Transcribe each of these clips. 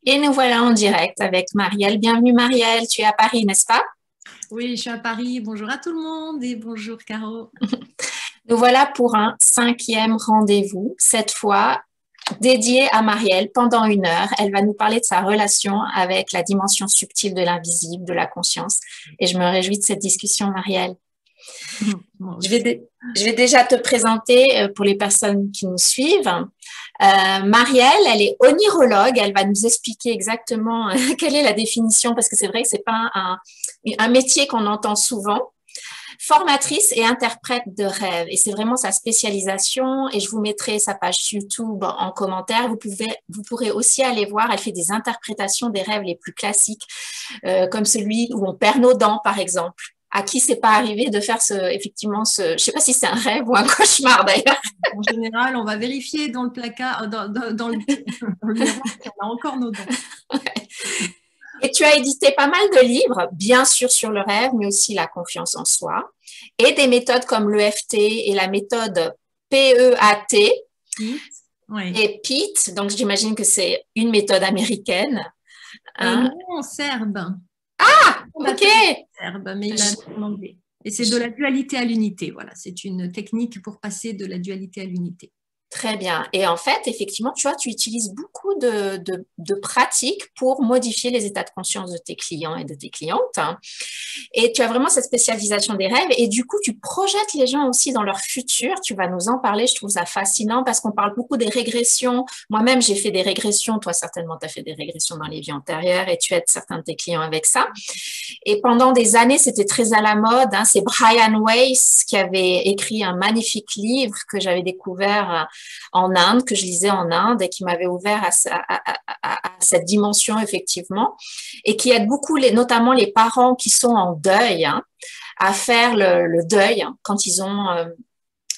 Et nous voilà en direct avec Marielle. Bienvenue Marielle, tu es à Paris, n'est-ce pas? Oui, je suis à Paris. Bonjour à tout le monde et bonjour Caro. Nous voilà pour un cinquième rendez-vous, cette fois dédié à Marielle pendant 1 heure. Elle va nous parler de sa relation avec la dimension subtile de l'invisible, de la conscience. Et je me réjouis de cette discussion, Marielle. Moi Je vais, aussi. je vais déjà te présenter pour les personnes qui nous suivent. Marielle, elle est onirologue. Elle va nous expliquer exactement quelle est la définition, parce que c'est vrai que c'est pas un métier qu'on entend souvent. Formatrice et interprète de rêve. Et c'est vraiment sa spécialisation. Et je vous mettrai sa page YouTube en commentaire. Vous pourrez aussi aller voir. Elle fait des interprétations des rêves les plus classiques, comme celui où on perd nos dents, par exemple. À qui c'est pas arrivé de faire je sais pas si c'est un rêve ou un cauchemar d'ailleurs. En général, on va vérifier dans le placard, dans dans le miroir si on a encore nos dents. Et tu as édité pas mal de livres, bien sûr sur le rêve, mais aussi la confiance en soi, et des méthodes comme l'EFT et la méthode PEAT Oui. et PEAT. Donc j'imagine que c'est une méthode américaine. Hein? Non, serbe. Ok. Fondateur serbe, mais il a en anglais. Et c'est de la dualité à l'unité. Voilà, c'est une technique pour passer de la dualité à l'unité. Très bien. Et en fait, effectivement, tu vois, tu utilises beaucoup de pratiques pour modifier les états de conscience de tes clients et de tes clientes. Hein. Et tu as vraiment cette spécialisation des rêves. Et du coup, tu projettes les gens aussi dans leur futur. Tu vas nous en parler. Je trouve ça fascinant parce qu'on parle beaucoup des régressions. Moi-même, j'ai fait des régressions. Toi, certainement, tu as fait des régressions dans les vies antérieures et tu aides certains de tes clients avec ça. Et pendant des années, c'était très à la mode. Hein. C'est Brian Weiss qui avait écrit un magnifique livre que j'avais découvert en Inde, que je lisais en Inde et qui m'avait ouvert à cette dimension, effectivement, et qui aide beaucoup, notamment les parents qui sont en deuil, hein, à faire le deuil hein, quand ils ont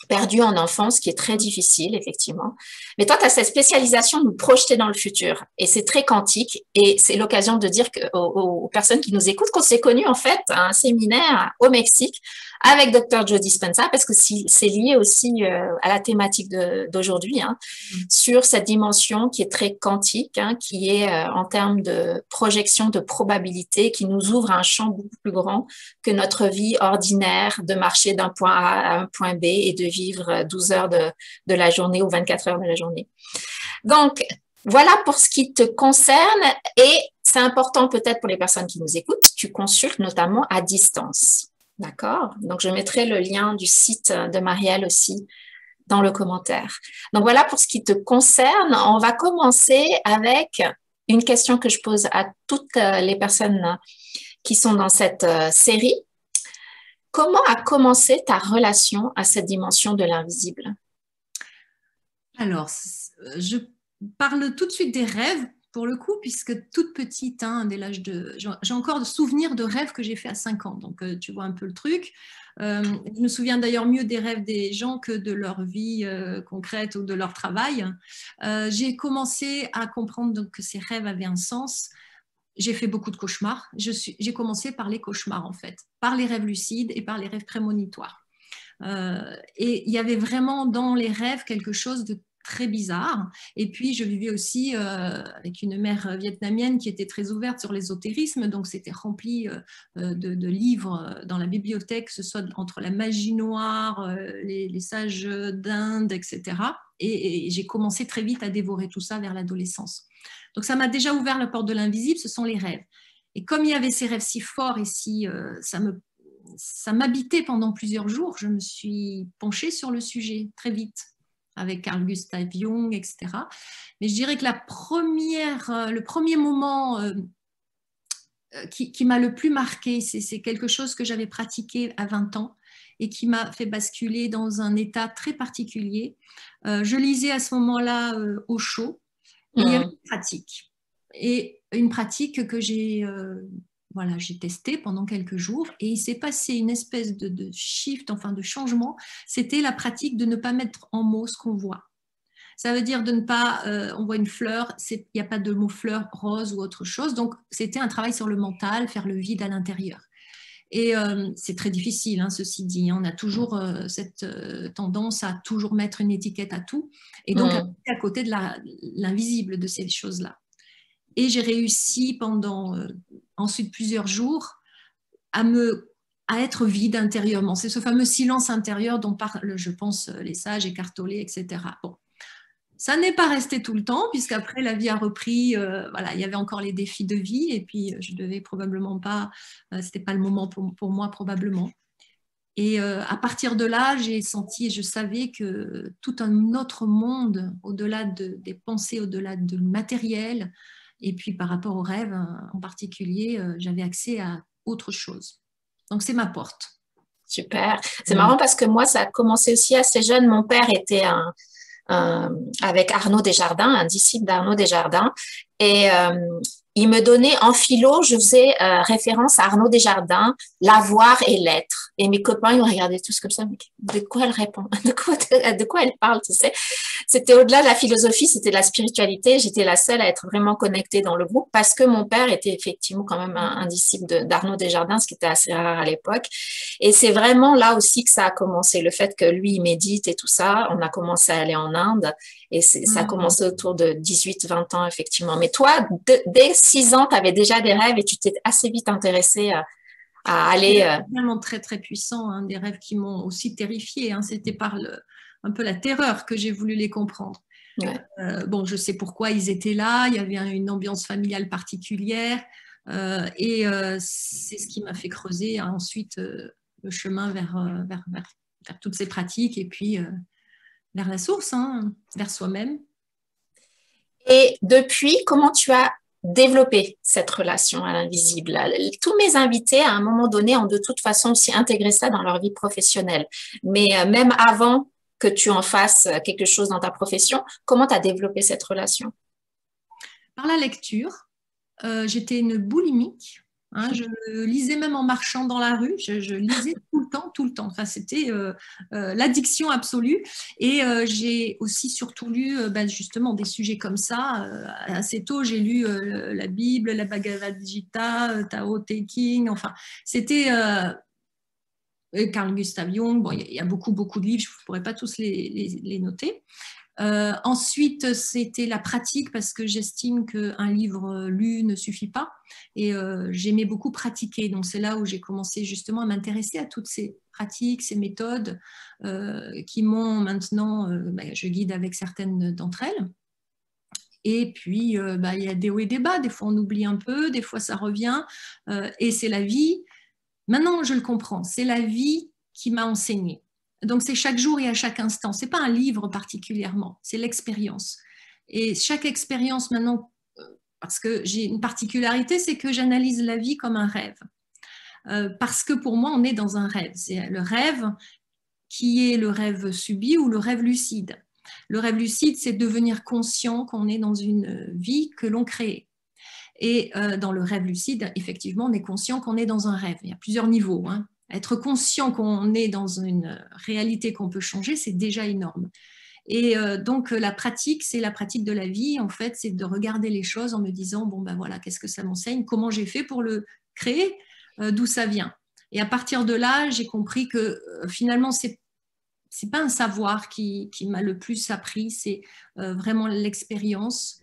perdu en enfance, qui est très difficile, effectivement. Mais toi, tu as cette spécialisation de nous projeter dans le futur. Et c'est très quantique. Et c'est l'occasion de dire aux personnes qui nous écoutent qu'on s'est connus, en fait, à un séminaire au Mexique avec Dr. Joe Dispenza, parce que c'est lié aussi à la thématique d'aujourd'hui, hein, sur cette dimension qui est très quantique, hein, qui est en termes de projection de probabilité, qui nous ouvre un champ beaucoup plus grand que notre vie ordinaire de marcher d'un point A à un point B et de vivre 12 heures de la journée ou 24 heures de la journée. Donc, voilà pour ce qui te concerne et c'est important peut-être pour les personnes qui nous écoutent, tu consultes notamment à distance. D'accord? Donc, je mettrai le lien du site de Marielle aussi dans le commentaire. Donc, voilà pour ce qui te concerne. On va commencer avec une question que je pose à toutes les personnes qui sont dans cette série. Comment a commencé ta relation à cette dimension de l'invisible? Alors, je parle tout de suite des rêves, pour le coup, puisque toute petite, hein, dès l'âge de... J'ai encore de souvenirs de rêves que j'ai fait à 5 ans, donc tu vois un peu le truc. Je me souviens d'ailleurs mieux des rêves des gens que de leur vie concrète ou de leur travail. J'ai commencé à comprendre donc, que ces rêves avaient un sens. J'ai fait beaucoup de cauchemars. J'ai commencé par les cauchemars, en fait, par les rêves lucides et par les rêves prémonitoires. Et il y avait vraiment dans les rêves quelque chose de très bizarre. Et puis, je vivais aussi avec une mère vietnamienne qui était très ouverte sur l'ésotérisme, donc c'était rempli de livres dans la bibliothèque, que ce soit entre la magie noire, les sages d'Inde, etc. Et j'ai commencé très vite à dévorer tout ça vers l'adolescence. Donc, ça m'a déjà ouvert la porte de l'invisible, ce sont les rêves. Et comme il y avait ces rêves si forts et si ça m'habitait pendant plusieurs jours, je me suis penchée sur le sujet très vite avec Carl Gustav Jung, etc. Mais je dirais que le premier moment qui m'a le plus marqué, c'est quelque chose que j'avais pratiqué à 20 ans et qui m'a fait basculer dans un état très particulier. Je lisais à ce moment-là au chaud et il y avait une pratique. Et une pratique que j'ai testé pendant quelques jours et il s'est passé une espèce de shift, enfin de changement. C'était la pratique de ne pas mettre en mots ce qu'on voit. Ça veut dire de ne pas, on voit une fleur, il n'y a pas de mot fleur, rose ou autre chose. Donc, c'était un travail sur le mental, faire le vide à l'intérieur. Et c'est très difficile, hein, ceci dit. On a toujours cette tendance à toujours mettre une étiquette à tout et donc à côté de l'invisible de ces choses-là. Et j'ai réussi pendant ensuite plusieurs jours à être vide intérieurement. C'est ce fameux silence intérieur dont parlent, je pense, les sages, Eckhart Tolle, etc. Bon. Ça n'est pas resté tout le temps, puisqu'après la vie a repris, voilà, il y avait encore les défis de vie, et puis je devais probablement pas, c'était pas le moment pour moi probablement. Et à partir de là, j'ai senti et je savais que tout un autre monde, au-delà des pensées, au-delà du matériel, et puis par rapport aux rêves en particulier, j'avais accès à autre chose. Donc c'est ma porte. Super. C'est marrant parce que moi, ça a commencé aussi assez jeune. Mon père était avec Arnaud Desjardins, un disciple d'Arnaud Desjardins. Et il me donnait en philo, je faisais référence à Arnaud Desjardins, l'avoir et l'être. Et mes copains, ils me regardaient tous comme ça, mais de quoi elle répond? De quoi elle parle, tu sais? C'était au-delà de la philosophie, c'était de la spiritualité. J'étais la seule à être vraiment connectée dans le groupe parce que mon père était effectivement quand même un disciple d'Arnaud Desjardins, ce qui était assez rare à l'époque. Et c'est vraiment là aussi que ça a commencé. Le fait que lui, il médite et tout ça, on a commencé à aller en Inde et ça a commencé autour de 18-20 ans, effectivement. Mais toi, dès 6 ans, tu avais déjà des rêves et tu t'es assez vite intéressée à aller... C'est vraiment très, très puissant, hein, des rêves qui m'ont aussi terrifiée. Hein. C'était par un peu la terreur que j'ai voulu les comprendre. Ouais. Bon, je sais pourquoi ils étaient là, il y avait une ambiance familiale particulière et c'est ce qui m'a fait creuser ensuite le chemin vers toutes ces pratiques et puis vers la source, hein, vers soi-même. Et depuis, comment tu as développé cette relation à l'invisible? Tous mes invités, à un moment donné, ont de toute façon aussi intégré ça dans leur vie professionnelle. Mais même avant que tu en fasses quelque chose dans ta profession, comment tu as développé cette relation? Par la lecture, j'étais une boulimique. Hein, je lisais même en marchant dans la rue, je lisais tout le temps, tout le temps. Enfin, c'était l'addiction absolue. Et j'ai aussi surtout lu justement des sujets comme ça. Assez tôt, j'ai lu la Bible, la Bhagavad Gita, Tao Te Ching. Enfin, c'était Carl Gustav Jung. Bon, il y a beaucoup, beaucoup de livres. Je ne pourrais pas tous les noter. Ensuite, c'était la pratique parce que j'estime qu'un livre lu ne suffit pas et j'aimais beaucoup pratiquer. Donc, c'est là où j'ai commencé justement à m'intéresser à toutes ces pratiques, ces méthodes qui m'ont maintenant, je guide avec certaines d'entre elles. Et puis, il y a des hauts et des bas. Des fois, on oublie un peu, des fois, ça revient. Et c'est la vie. Maintenant, je le comprends. C'est la vie qui m'a enseigné. Donc, c'est chaque jour et à chaque instant. Ce n'est pas un livre particulièrement, c'est l'expérience. Et chaque expérience maintenant, parce que j'ai une particularité, c'est que j'analyse la vie comme un rêve. Parce que pour moi, on est dans un rêve. C'est le rêve qui est le rêve subi ou le rêve lucide. Le rêve lucide, c'est devenir conscient qu'on est dans une vie que l'on crée. Et dans le rêve lucide, effectivement, on est conscient qu'on est dans un rêve. Il y a plusieurs niveaux, hein. Être conscient qu'on est dans une réalité qu'on peut changer, c'est déjà énorme. Et donc, la pratique, c'est la pratique de la vie. En fait, c'est de regarder les choses en me disant, bon, ben voilà, qu'est-ce que ça m'enseigne? Comment j'ai fait pour le créer? D'où ça vient? Et à partir de là, j'ai compris que finalement, c'est pas un savoir qui m'a le plus appris, c'est vraiment l'expérience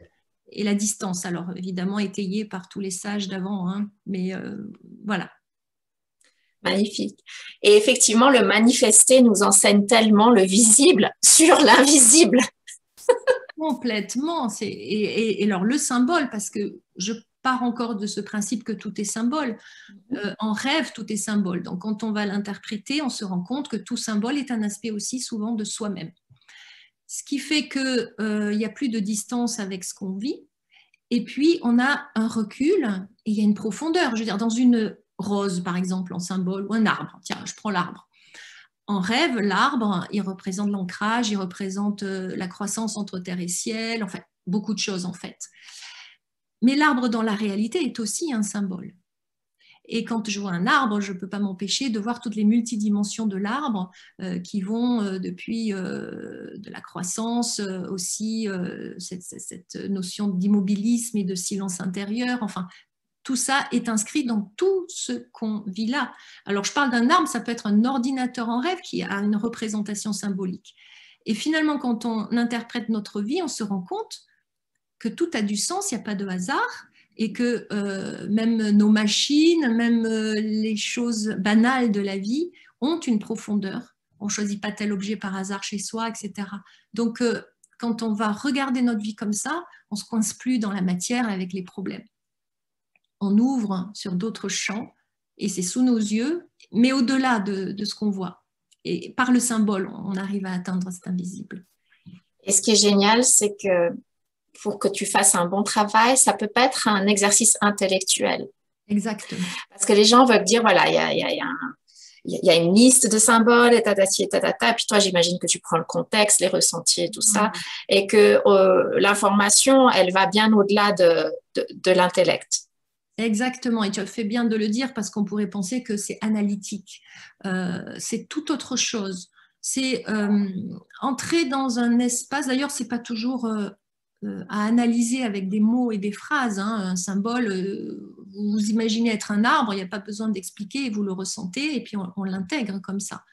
et la distance. Alors, évidemment, étayée par tous les sages d'avant, hein, mais voilà. Magnifique. Et effectivement, le manifester nous enseigne tellement le visible sur l'invisible. Complètement. Et alors, le symbole, parce que je pars encore de ce principe que tout est symbole. En rêve, tout est symbole. Donc, quand on va l'interpréter, on se rend compte que tout symbole est un aspect aussi souvent de soi-même. Ce qui fait qu'il n'y a plus de distance avec ce qu'on vit. Et puis, on a un recul et il y a une profondeur. Je veux dire, dans une rose, par exemple, en symbole, ou un arbre. Tiens, je prends l'arbre. En rêve, l'arbre, il représente l'ancrage, il représente la croissance entre terre et ciel, enfin, beaucoup de choses, en fait. Mais l'arbre, dans la réalité, est aussi un symbole. Et quand je vois un arbre, je ne peux pas m'empêcher de voir toutes les multidimensions de l'arbre qui vont depuis de la croissance, aussi cette notion d'immobilisme et de silence intérieur. Enfin, tout ça est inscrit dans tout ce qu'on vit là. Alors, je parle d'un arbre, ça peut être un ordinateur en rêve qui a une représentation symbolique. Et finalement, quand on interprète notre vie, on se rend compte que tout a du sens, il n'y a pas de hasard, et que même nos machines, même les choses banales de la vie ont une profondeur. On ne choisit pas tel objet par hasard chez soi, etc. Donc, quand on va regarder notre vie comme ça, on ne se coince plus dans la matière avec les problèmes. On ouvre sur d'autres champs, et c'est sous nos yeux, mais au-delà de ce qu'on voit. Et par le symbole, on arrive à atteindre cet invisible. Et ce qui est génial, c'est que pour que tu fasses un bon travail, ça peut pas être un exercice intellectuel. Exactement. Parce que les gens veulent dire, voilà, il y a une liste de symboles, et tatati, et tatata. Puis toi, j'imagine que tu prends le contexte, les ressentis et tout ça, et que l'information, elle va bien au-delà de l'intellect. Exactement, et tu as fait bien de le dire parce qu'on pourrait penser que c'est analytique. C'est tout autre chose. C'est entrer dans un espace, d'ailleurs, c'est pas toujours à analyser avec des mots et des phrases. Hein. Un symbole, vous vous imaginez être un arbre, il n'y a pas besoin d'expliquer, vous le ressentez et puis on l'intègre comme ça.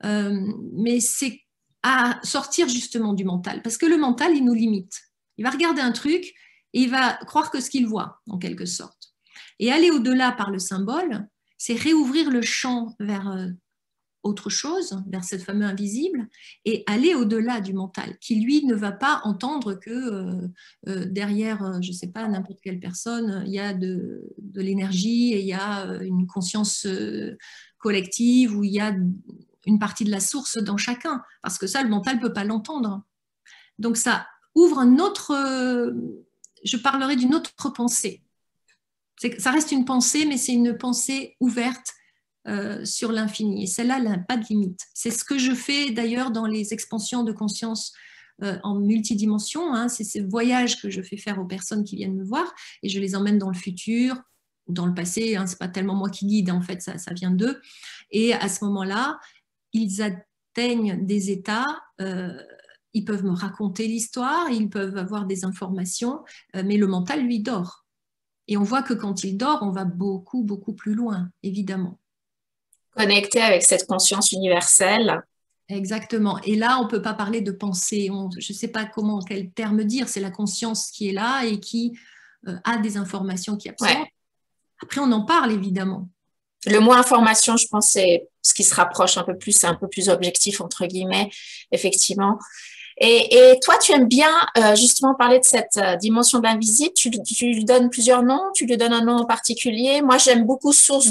Mais c'est à sortir justement du mental, parce que le mental, il nous limite. Il va regarder un truc et il va croire que ce qu'il voit, en quelque sorte. Et aller au-delà par le symbole, c'est réouvrir le champ vers autre chose, vers cette fameuse invisible, et aller au-delà du mental, qui lui ne va pas entendre que derrière, je ne sais pas, n'importe quelle personne, il y a de l'énergie et il y a une conscience collective où il y a une partie de la source dans chacun, parce que ça, le mental ne peut pas l'entendre. Donc ça ouvre un autre, je parlerai d'une autre pensée. Ça reste une pensée, mais c'est une pensée ouverte sur l'infini. Et celle-là, elle n'a pas de limite. C'est ce que je fais d'ailleurs dans les expansions de conscience en multidimension. Hein. C'est ces voyages que je fais faire aux personnes qui viennent me voir et je les emmène dans le futur ou dans le passé. Hein. Ce n'est pas tellement moi qui guide, en fait, ça vient d'eux. Et à ce moment-là, ils atteignent des états... ils peuvent me raconter l'histoire, ils peuvent avoir des informations, mais le mental, lui, dort. Et on voit que quand il dort, on va beaucoup, beaucoup plus loin, évidemment. Connecté avec cette conscience universelle. Exactement. Et là, on ne peut pas parler de pensée. Je ne sais pas quel terme dire. C'est la conscience qui est là et qui a des informations qui absorbent. Ouais. Après, on en parle, évidemment. Le mot information, je pense, c'est ce qui se rapproche un peu plus, c'est un peu plus objectif, entre guillemets, effectivement. Et toi, tu aimes bien justement parler de cette dimension de l'invisible. Tu lui donnes plusieurs noms, tu lui donnes un nom en particulier. Moi, j'aime beaucoup source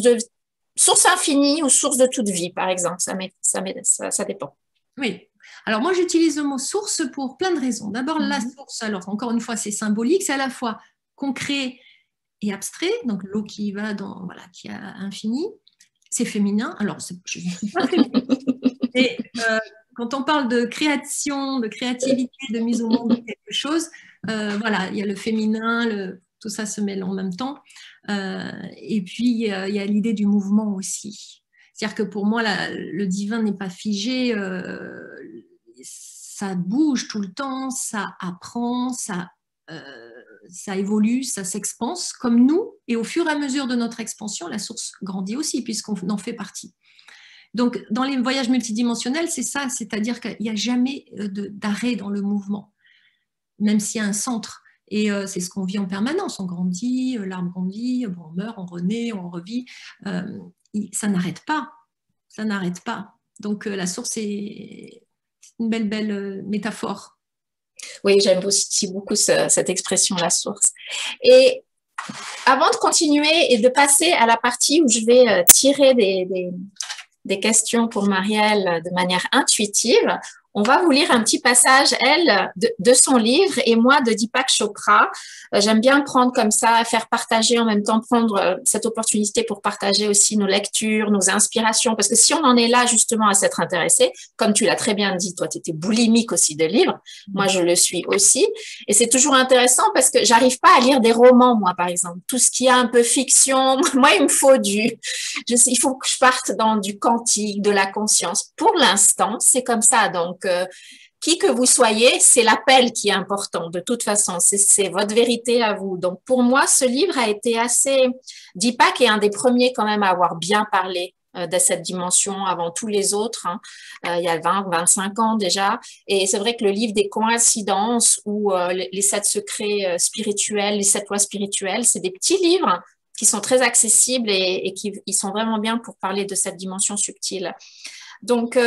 infinie ou source de toute vie, par exemple. Ça dépend. Oui. Alors moi, j'utilise le mot source pour plein de raisons. D'abord, la source, alors encore une fois, c'est symbolique, c'est à la fois concret et abstrait. Donc l'eau qui va qui a infini, c'est féminin. Alors, je ne suis pas féminine. Et quand on parle de création, de créativité, de mise au monde de quelque chose, il y a le féminin, tout ça se mêle en même temps. Et puis, il y a l'idée du mouvement aussi. C'est-à-dire que pour moi, le divin n'est pas figé, ça bouge tout le temps, ça apprend, ça évolue, ça s'expanse comme nous. Et au fur et à mesure de notre expansion, la source grandit aussi, puisqu'on en fait partie. Donc, dans les voyages multidimensionnels, c'est ça, c'est-à-dire qu'il n'y a jamais d'arrêt dans le mouvement, même s'il y a un centre. Et c'est ce qu'on vit en permanence. On grandit, l'arbre grandit, on meurt, on renaît, on revit. Ça n'arrête pas. Ça n'arrête pas. Donc, la source est une belle métaphore. Oui, j'aime aussi beaucoup cette expression, la source. Et avant de continuer et de passer à la partie où je vais tirer des questions pour Marielle de manière intuitive, on va vous lire un petit passage, elle, de son livre et moi de Deepak Chopra. J'aime bien prendre comme ça, faire partager en même temps, prendre cette opportunité pour partager aussi nos lectures, nos inspirations, parce que si on en est là justement à s'être intéressé, comme tu l'as très bien dit, toi tu étais boulimique aussi de livres, moi je le suis aussi, et c'est toujours intéressant parce que j'arrive pas à lire des romans, moi par exemple, tout ce qui est un peu fiction, moi il me faut il faut que je parte dans du quantique, de la conscience. Pour l'instant, c'est comme ça, donc qui que vous soyez, c'est l'appel qui est important. De toute façon, c'est votre vérité à vous. Donc, pour moi, ce livre a été assez... Deepak est un des premiers quand même à avoir bien parlé de cette dimension avant tous les autres, hein. Il y a 20, 25 ans déjà. Et c'est vrai que le livre des coïncidences ou les 7 secrets spirituels, les 7 lois spirituelles, c'est des petits livres qui sont très accessibles et qui ils sont vraiment bien pour parler de cette dimension subtile. Donc,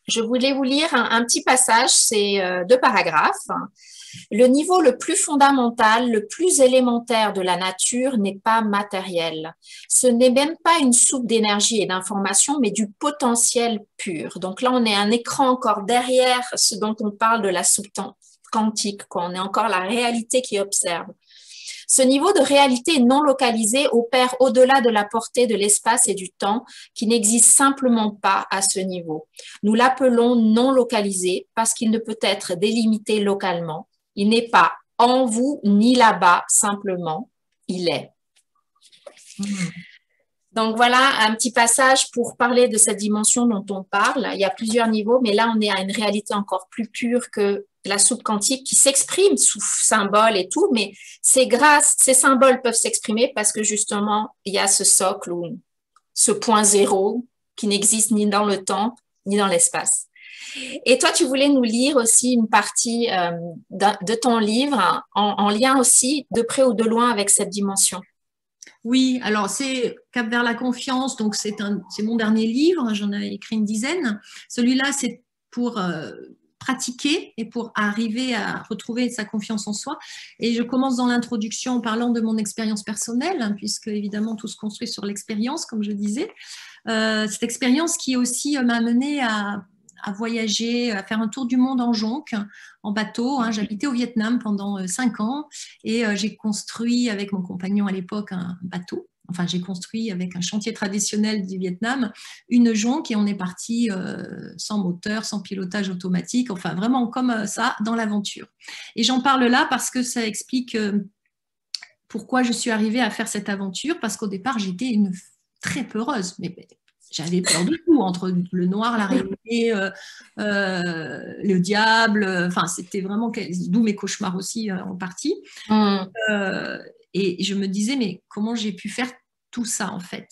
je voulais vous lire un petit passage, c'est 2 paragraphes. Le niveau le plus fondamental, le plus élémentaire de la nature n'est pas matériel. Ce n'est même pas une soupe d'énergie et d'information, mais du potentiel pur. Donc là, on est un écran encore derrière ce dont on parle de la soupe quantique, quoi. On est encore la réalité qui observe. Ce niveau de réalité non localisée opère au-delà de la portée de l'espace et du temps qui n'existe simplement pas à ce niveau. Nous l'appelons non localisé parce qu'il ne peut être délimité localement. Il n'est pas en vous ni là-bas, simplement, il est. Donc voilà un petit passage pour parler de cette dimension dont on parle. Il y a plusieurs niveaux, mais là on est à une réalité encore plus pure que la soupe quantique qui s'exprime sous symboles et tout, mais ces symboles peuvent s'exprimer parce que justement il y a ce socle ou ce point zéro qui n'existe ni dans le temps ni dans l'espace. Et toi, tu voulais nous lire aussi une partie de ton livre en lien aussi de près ou de loin avec cette dimension. Oui, alors c'est Cap vers la confiance, donc c'est mon dernier livre, j'en ai écrit une dizaine. Celui-là, c'est pour pratiquer et pour arriver à retrouver sa confiance en soi. Et je commence dans l'introduction en parlant de mon expérience personnelle, hein, puisque évidemment tout se construit sur l'expérience, comme je disais. Cette expérience qui aussi m'a amenée à voyager, à faire un tour du monde en jonque, en bateau. Hein. J'habitais au Vietnam pendant 5 ans et j'ai construit avec mon compagnon à l'époque un bateau. Enfin, j'ai construit avec un chantier traditionnel du Vietnam une jonque et on est parti sans moteur, sans pilotage automatique, enfin vraiment comme ça dans l'aventure. Et j'en parle là parce que ça explique pourquoi je suis arrivée à faire cette aventure, parce qu'au départ, j'étais une très peureuse, mais j'avais peur de tout, entre le noir, la réalité, le diable, enfin c'était vraiment, d'où mes cauchemars aussi en partie. Et je me disais, mais comment j'ai pu faire tout ça en fait?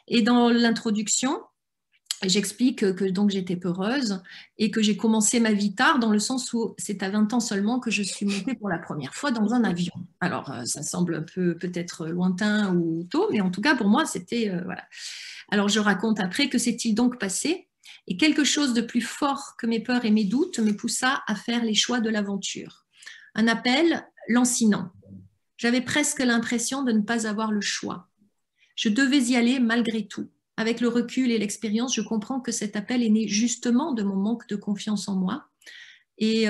Et dans l'introduction, j'explique que donc j'étais peureuse et que j'ai commencé ma vie tard, dans le sens où c'est à 20 ans seulement que je suis montée pour la première fois dans un avion. Alors ça semble un peu peut-être lointain ou tôt, mais en tout cas pour moi c'était voilà. Alors je raconte après que s'est-il donc passé, et quelque chose de plus fort que mes peurs et mes doutes me poussa à faire les choix de l'aventure. Un appel lancinant. J'avais presque l'impression de ne pas avoir le choix. Je devais y aller malgré tout. Avec le recul et l'expérience, je comprends que cet appel est né justement de mon manque de confiance en moi. Et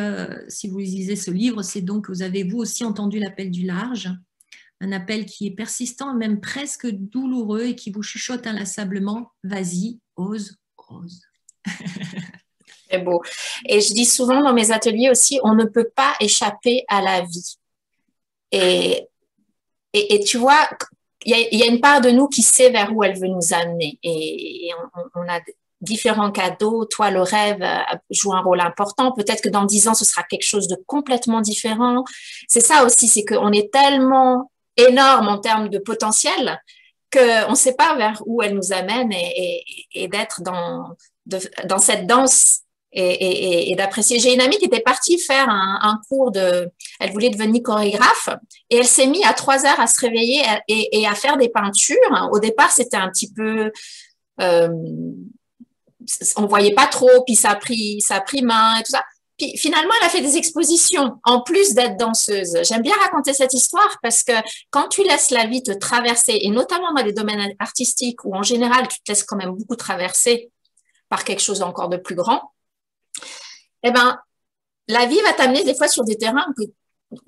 si vous lisez ce livre, c'est donc, vous avez vous aussi entendu l'appel du large, un appel qui est persistant, même presque douloureux, et qui vous chuchote inlassablement, vas-y, ose, ose. C'est beau. Et je dis souvent dans mes ateliers aussi, on ne peut pas échapper à la vie. Et tu vois, il y a une part de nous qui sait vers où elle veut nous amener. Et on a différents cadeaux. Toi, le rêve joue un rôle important. Peut-être que dans 10 ans, ce sera quelque chose de complètement différent. C'est ça aussi, c'est qu'on est tellement énorme en termes de potentiel qu'on ne sait pas vers où elle nous amène et d'être dans cette danse et d'apprécier. J'ai une amie qui était partie faire un cours elle voulait devenir chorégraphe et elle s'est mise à 3 heures à se réveiller et à faire des peintures. Au départ, c'était un petit peu, on voyait pas trop, puis ça a pris main et tout ça. Puis finalement, elle a fait des expositions en plus d'être danseuse. J'aime bien raconter cette histoire parce que quand tu laisses la vie te traverser, et notamment dans les domaines artistiques où en général tu te laisses quand même beaucoup traverser par quelque chose encore de plus grand, eh ben, la vie va t'amener des fois sur des terrains que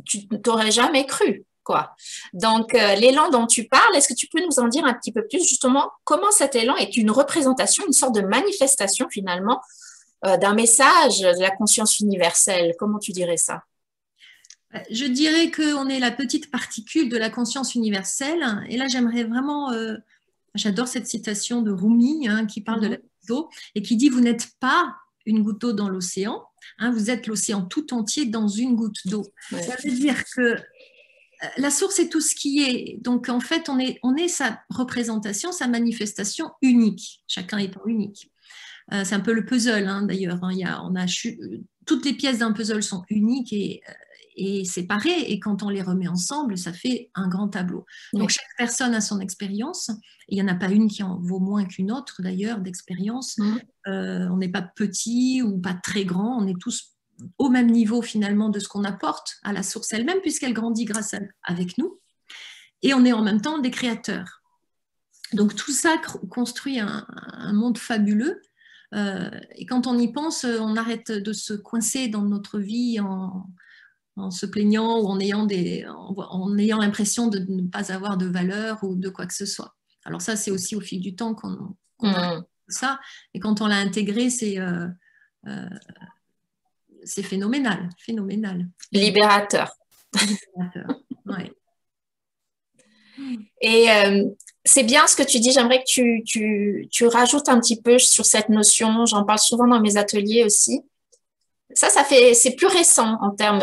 tu n'aurais jamais cru, quoi. Donc, l'élan dont tu parles, est-ce que tu peux nous en dire un petit peu plus justement comment cet élan est une représentation, une sorte de manifestation finalement d'un message de la conscience universelle? Comment tu dirais ça? Je dirais qu'on est la petite particule de la conscience universelle. Et là, j'aimerais vraiment, j'adore cette citation de Rumi hein, qui parle de la goutte d'eau et qui dit « Vous n'êtes pas une goutte d'eau dans l'océan, hein, vous êtes l'océan tout entier dans une goutte d'eau. » Ça veut dire que la source est tout ce qui est. Donc, en fait, on est sa représentation, sa manifestation unique, chacun étant unique. C'est un peu le puzzle, hein, d'ailleurs. Hein, toutes les pièces d'un puzzle sont uniques et séparées, et quand on les remet ensemble, ça fait un grand tableau. Donc, chaque personne a son expérience. Il n'y en a pas une qui en vaut moins qu'une autre, d'ailleurs, d'expérience. On n'est pas petit ou pas très grand, on est tous au même niveau, finalement, de ce qu'on apporte à la source elle-même, puisqu'elle grandit avec nous. Et on est en même temps des créateurs. Donc, tout ça construit un monde fabuleux. Et quand on y pense, on arrête de se coincer dans notre vie en se plaignant ou en ayant l'impression de ne pas avoir de valeur ou de quoi que ce soit. Alors ça, c'est aussi au fil du temps qu'on a ça. Et quand on l'a intégré, c'est phénoménal, phénoménal. Libérateur. Libérateur, ouais. Et c'est bien ce que tu dis, j'aimerais que tu rajoutes un petit peu sur cette notion, j'en parle souvent dans mes ateliers aussi. C'est plus récent en termes,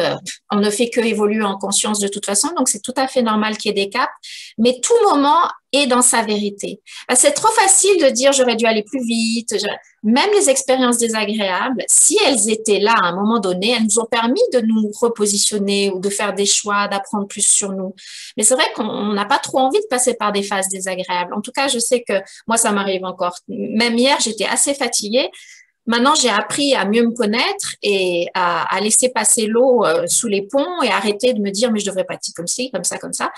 on ne fait que évoluer en conscience de toute façon, donc c'est tout à fait normal qu'il y ait des caps, mais tout moment est dans sa vérité. C'est trop facile de dire j'aurais dû aller plus vite, même les expériences désagréables, si elles étaient là à un moment donné, elles nous ont permis de nous repositionner ou de faire des choix, d'apprendre plus sur nous. Mais c'est vrai qu'on n'a pas trop envie de passer par des phases désagréables. En tout cas, je sais que moi, ça m'arrive encore. Même hier, j'étais assez fatiguée. Maintenant, j'ai appris à mieux me connaître et à laisser passer l'eau sous les ponts et arrêter de me dire mais je devrais pas être comme ci, comme ça, comme ça.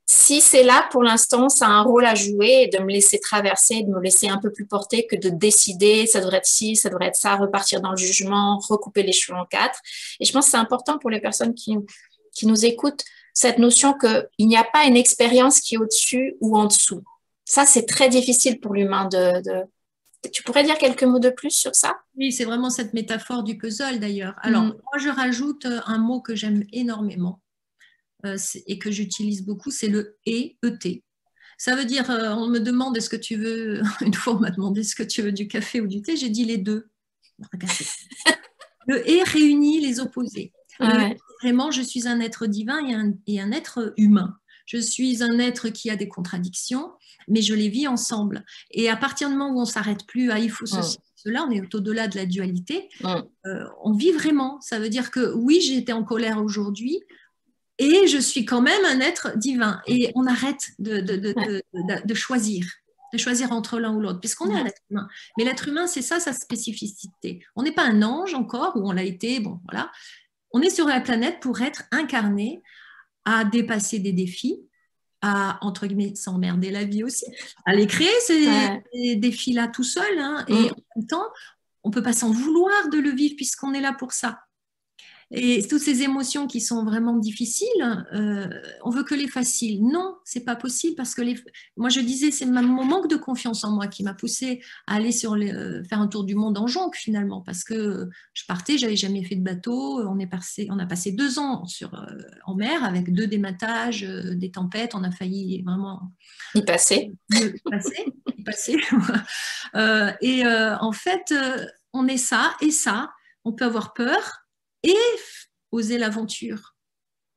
Si c'est là, pour l'instant, ça a un rôle à jouer, de me laisser traverser, de me laisser un peu plus porter que de décider, ça devrait être ci, ça devrait être ça, repartir dans le jugement, recouper les cheveux en quatre. Et je pense que c'est important pour les personnes qui nous écoutent, cette notion qu'il n'y a pas une expérience qui est au-dessus ou en dessous. Ça, c'est très difficile pour l'humain Tu pourrais dire quelques mots de plus sur ça? Oui, c'est vraiment cette métaphore du puzzle d'ailleurs. Alors, moi, je rajoute un mot que j'aime énormément et que j'utilise beaucoup, c'est le ET. Ça veut dire, on me demande est-ce que tu veux, une fois on m'a demandé est-ce que tu veux du café ou du thé, j'ai dit les deux. Le et réunit les opposés. Vraiment, je suis un être divin et un être humain. Je suis un être qui a des contradictions, mais je les vis ensemble. Et à partir du moment où on ne s'arrête plus à il faut ceci, cela, on est au-delà de la dualité, on vit vraiment. Ça veut dire que oui, j'ai été en colère aujourd'hui et je suis quand même un être divin. Et on arrête de choisir entre l'un ou l'autre, puisqu'on est un être humain. Mais l'être humain, c'est ça, sa spécificité. On n'est pas un ange encore, ou on l'a été, bon, voilà. On est sur la planète pour être incarné, à dépasser des défis, à, entre guillemets, s'emmerder la vie aussi, à les créer, ces défis-là tout seul, hein, et en même temps, on ne peut pas s'en vouloir de le vivre puisqu'on est là pour ça. Et toutes ces émotions qui sont vraiment difficiles, on veut que les faciles. Non, c'est pas possible parce que moi je disais, c'est mon manque de confiance en moi qui m'a poussée à aller faire un tour du monde en jonque finalement, parce que je partais, j'avais jamais fait de bateau, on a passé 2 ans en mer avec 2 dématages, des tempêtes, on a failli vraiment y passer. En fait, on est ça et ça, on peut avoir peur et oser l'aventure.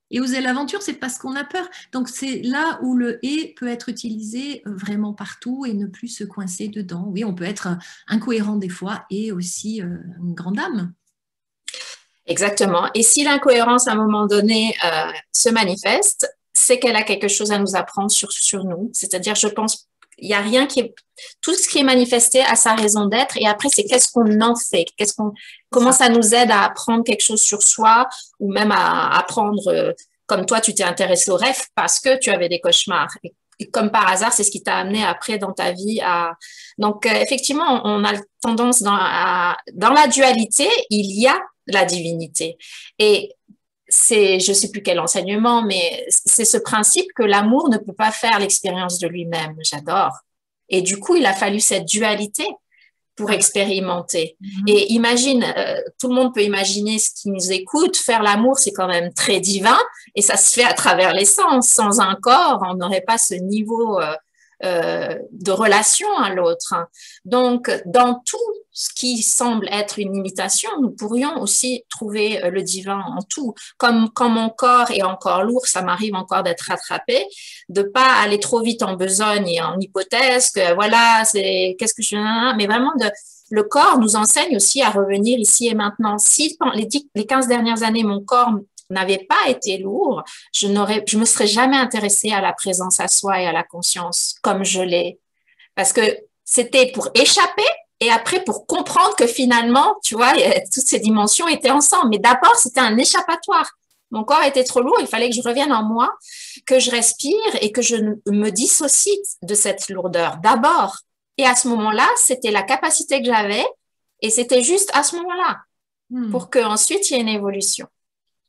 Et oser l'aventure, c'est parce qu'on a peur. Donc, c'est là où le « et » peut être utilisé vraiment partout et ne plus se coincer dedans. Oui, on peut être incohérent des fois et aussi une grande âme. Exactement. Et si l'incohérence, à un moment donné, se manifeste, c'est qu'elle a quelque chose à nous apprendre sur nous. C'est-à-dire, je pense, il n'y a rien tout ce qui est manifesté a sa raison d'être. Et après, c'est qu'est-ce qu'on en fait? Comment ça nous aide à apprendre quelque chose sur soi ou même à apprendre, comme toi, tu t'es intéressé au rêve parce que tu avais des cauchemars. Et comme par hasard, c'est ce qui t'a amené après dans ta vie Donc, effectivement, on a tendance dans la dualité, il y a la divinité. Et je sais plus quel enseignement, mais c'est ce principe que l'amour ne peut pas faire l'expérience de lui-même. J'adore. Et du coup, il a fallu cette dualité pour expérimenter. Et imagine, tout le monde peut imaginer ce qui nous écoute, faire l'amour, c'est quand même très divin, et ça se fait à travers les sens. Sans un corps, on n'aurait pas ce niveau de relation à l'autre. Donc, dans tout, ce qui semble être une limitation, nous pourrions aussi trouver le divin en tout. Comme quand mon corps est encore lourd, ça m'arrive encore d'être rattrapé, de pas aller trop vite en besogne et en hypothèse, que voilà, c'est qu'est-ce que je... Mais vraiment, le corps nous enseigne aussi à revenir ici et maintenant. Si pendant les 15 dernières années, mon corps n'avait pas été lourd, je me serais jamais intéressée à la présence à soi et à la conscience comme je l'ai. Parce que c'était pour échapper et après pour comprendre que finalement, tu vois, toutes ces dimensions étaient ensemble. Mais d'abord, c'était un échappatoire. Mon corps était trop lourd, il fallait que je revienne en moi, que je respire et que je me dissocie de cette lourdeur d'abord. Et à ce moment-là, c'était la capacité que j'avais et c'était juste à ce moment-là pour qu'ensuite il y ait une évolution.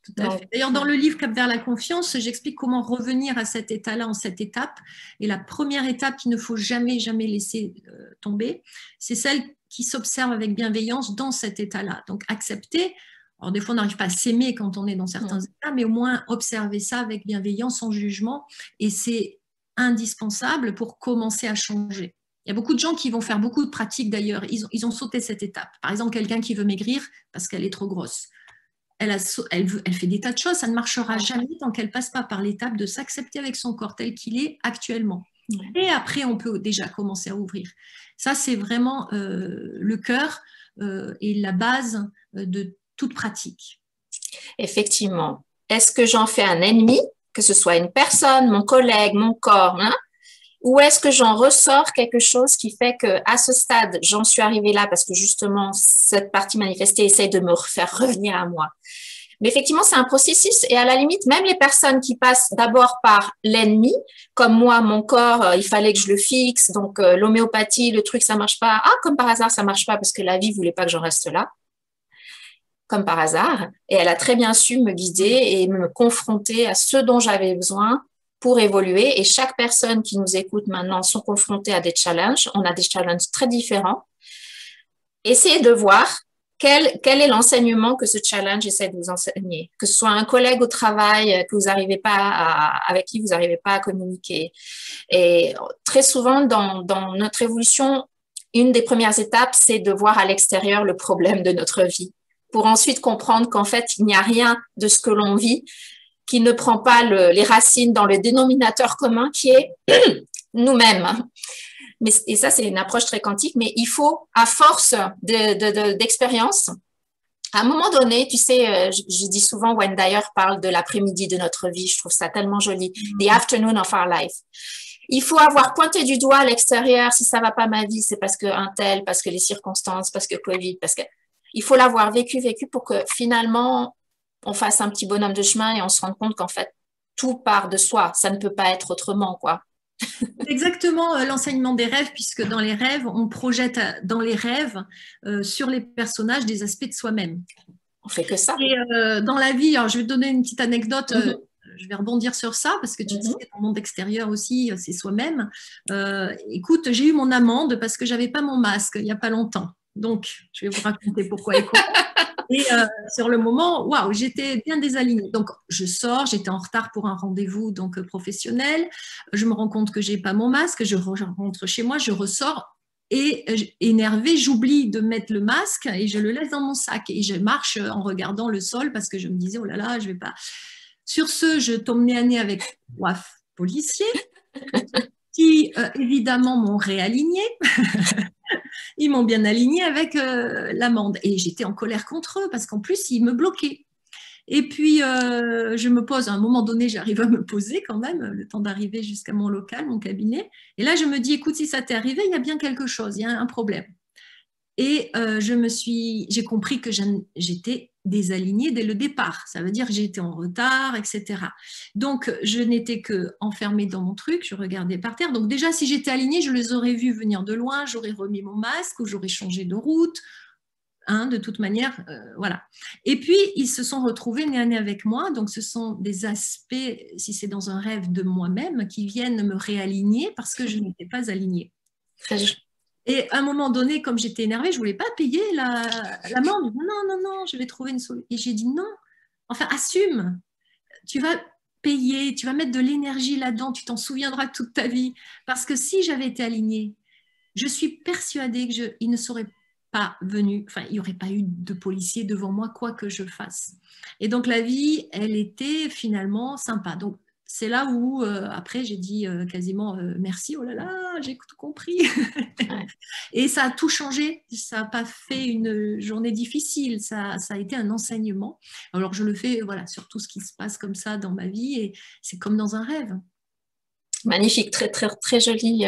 Tout à fait. D'ailleurs, dans le livre Cap vers la confiance, j'explique comment revenir à cet état-là en 7 étapes. Et la première étape qu'il ne faut jamais, jamais laisser tomber, c'est celle qui s'observe avec bienveillance dans cet état-là. Donc, accepter. Alors, des fois, on n'arrive pas à s'aimer quand on est dans certains états, mais au moins observer ça avec bienveillance, sans jugement. Et c'est indispensable pour commencer à changer. Il y a beaucoup de gens qui vont faire beaucoup de pratiques d'ailleurs. Ils ont sauté cette étape. Par exemple, quelqu'un qui veut maigrir parce qu'elle est trop grosse. Elle fait des tas de choses, ça ne marchera jamais tant qu'elle ne passe pas par l'étape de s'accepter avec son corps tel qu'il est actuellement. Et après, on peut déjà commencer à ouvrir. Ça, c'est vraiment le cœur et la base de toute pratique. Effectivement. Est-ce que j'en fais un ennemi, que ce soit une personne, mon collègue, mon corps, ou est-ce que j'en ressors quelque chose qui fait que à ce stade, j'en suis arrivée là parce que justement, cette partie manifestée essaye de me faire revenir à moi. Mais effectivement, c'est un processus et à la limite, même les personnes qui passent d'abord par l'ennemi, comme moi, mon corps, il fallait que je le fixe, donc l'homéopathie, le truc, ça marche pas. Ah, comme par hasard, ça marche pas parce que la vie voulait pas que j'en reste là. Comme par hasard. Et elle a très bien su me guider et me confronter à ce dont j'avais besoin pour évoluer. Et chaque personne qui nous écoute maintenant sont confrontées à des challenges. On a des challenges très différents. Essayez de voir quel est l'enseignement que ce challenge essaie de vous enseigner. Que ce soit un collègue au travail que vous arrivez pas avec qui vous n'arrivez pas à communiquer. Et très souvent, dans notre évolution, une des premières étapes, c'est de voir à l'extérieur le problème de notre vie pour ensuite comprendre qu'en fait, il n'y a rien de ce que l'on vit qui ne prend pas les racines dans le dénominateur commun qui est nous-mêmes. Et ça, c'est une approche très quantique, mais il faut, à force d'expérience, à un moment donné, tu sais, je dis souvent, Wayne Dyer parle de l'après-midi de notre vie, je trouve ça tellement joli, the afternoon of our life. Il faut avoir pointé du doigt à l'extérieur, si ça va pas ma vie, c'est parce que un tel, parce que les circonstances, parce que Covid, parce que... Il faut l'avoir vécu pour que finalement, on fasse un petit bonhomme de chemin et on se rende compte qu'en fait, tout part de soi. Ça ne peut pas être autrement, quoi. Exactement l'enseignement des rêves, puisque dans les rêves, on projette dans les rêves sur les personnages des aspects de soi-même. On fait que ça. Et dans la vie, alors je vais te donner une petite anecdote. Je vais rebondir sur ça parce que tu disais dans le monde extérieur aussi, c'est soi-même. Écoute, j'ai eu mon amende parce que j'avais pas mon masque il n'y a pas longtemps. Donc, je vais vous raconter pourquoi et comment. Et sur le moment, waouh, j'étais bien désalignée. Donc, je sors, j'étais en retard pour un rendez-vous donc professionnel. Je me rends compte que j'ai pas mon masque. Je rentre chez moi, je ressors et énervée, j'oublie de mettre le masque et je le laisse dans mon sac. Et je marche en regardant le sol parce que je me disais, oh là là, je vais pas. Sur ce, je tombe nez à nez avec trois policiers qui, évidemment, m'ont réaligné. Ils m'ont bien aligné avec l'amende. Et j'étais en colère contre eux parce qu'en plus, ils me bloquaient. Et puis, je me pose, à un moment donné, j'arrive à me poser quand même, le temps d'arriver jusqu'à mon local, mon cabinet. Et là, je me dis, écoute, si ça t'est arrivé, il y a bien quelque chose, il y a un problème. Et j'ai compris que j'étais désalignée dès le départ. Ça veut dire que j'étais en retard, etc. Donc, je n'étais que enfermée dans mon truc, je regardais par terre. Donc déjà, si j'étais alignée, je les aurais vus venir de loin, j'aurais remis mon masque ou j'aurais changé de route. De toute manière, voilà. Et puis, ils se sont retrouvés nez à nez avec moi. Donc, ce sont des aspects, si c'est dans un rêve de moi-même, qui viennent me réaligner parce que je n'étais pas alignée. Et à un moment donné, comme j'étais énervée, je ne voulais pas payer l'amende. Non, je vais trouver une solution. Et j'ai dit non, enfin, assume. Tu vas payer, tu vas mettre de l'énergie là-dedans, tu t'en souviendras toute ta vie. Parce que si j'avais été alignée, je suis persuadée qu'ils ne sauraient pas venu, enfin, il n'y aurait pas eu de policier devant moi, quoi que je fasse. Et donc, la vie, elle était finalement sympa. Donc, c'est là où, après, j'ai dit quasiment merci, oh là là, j'ai tout compris. Ouais. Et ça a tout changé. Ça n'a pas fait une journée difficile. Ça a été un enseignement. Alors, je le fais voilà, sur tout ce qui se passe comme ça dans ma vie et c'est comme dans un rêve. Magnifique, très, très, très jolie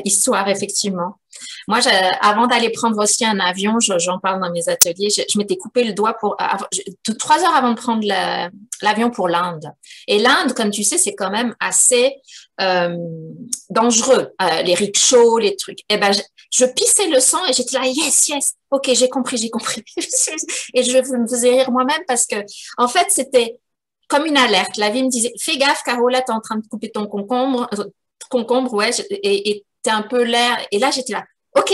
histoire, effectivement. Moi, avant d'aller prendre aussi un avion, j'en parle dans mes ateliers, je m'étais coupé le doigt pour 3 heures avant de prendre l'avion pour l'Inde. Et l'Inde, comme tu sais, c'est quand même assez dangereux. Les rickshaws, les trucs. Et ben, je pissais le sang et j'étais là, yes, yes, ok, j'ai compris, j'ai compris. Et je me faisais rire moi-même parce que, en fait, c'était comme une alerte. La vie me disait, fais gaffe, Carola, t'es en train de couper ton concombre, ouais, et t'es un peu l'air. Et là, j'étais là, ok,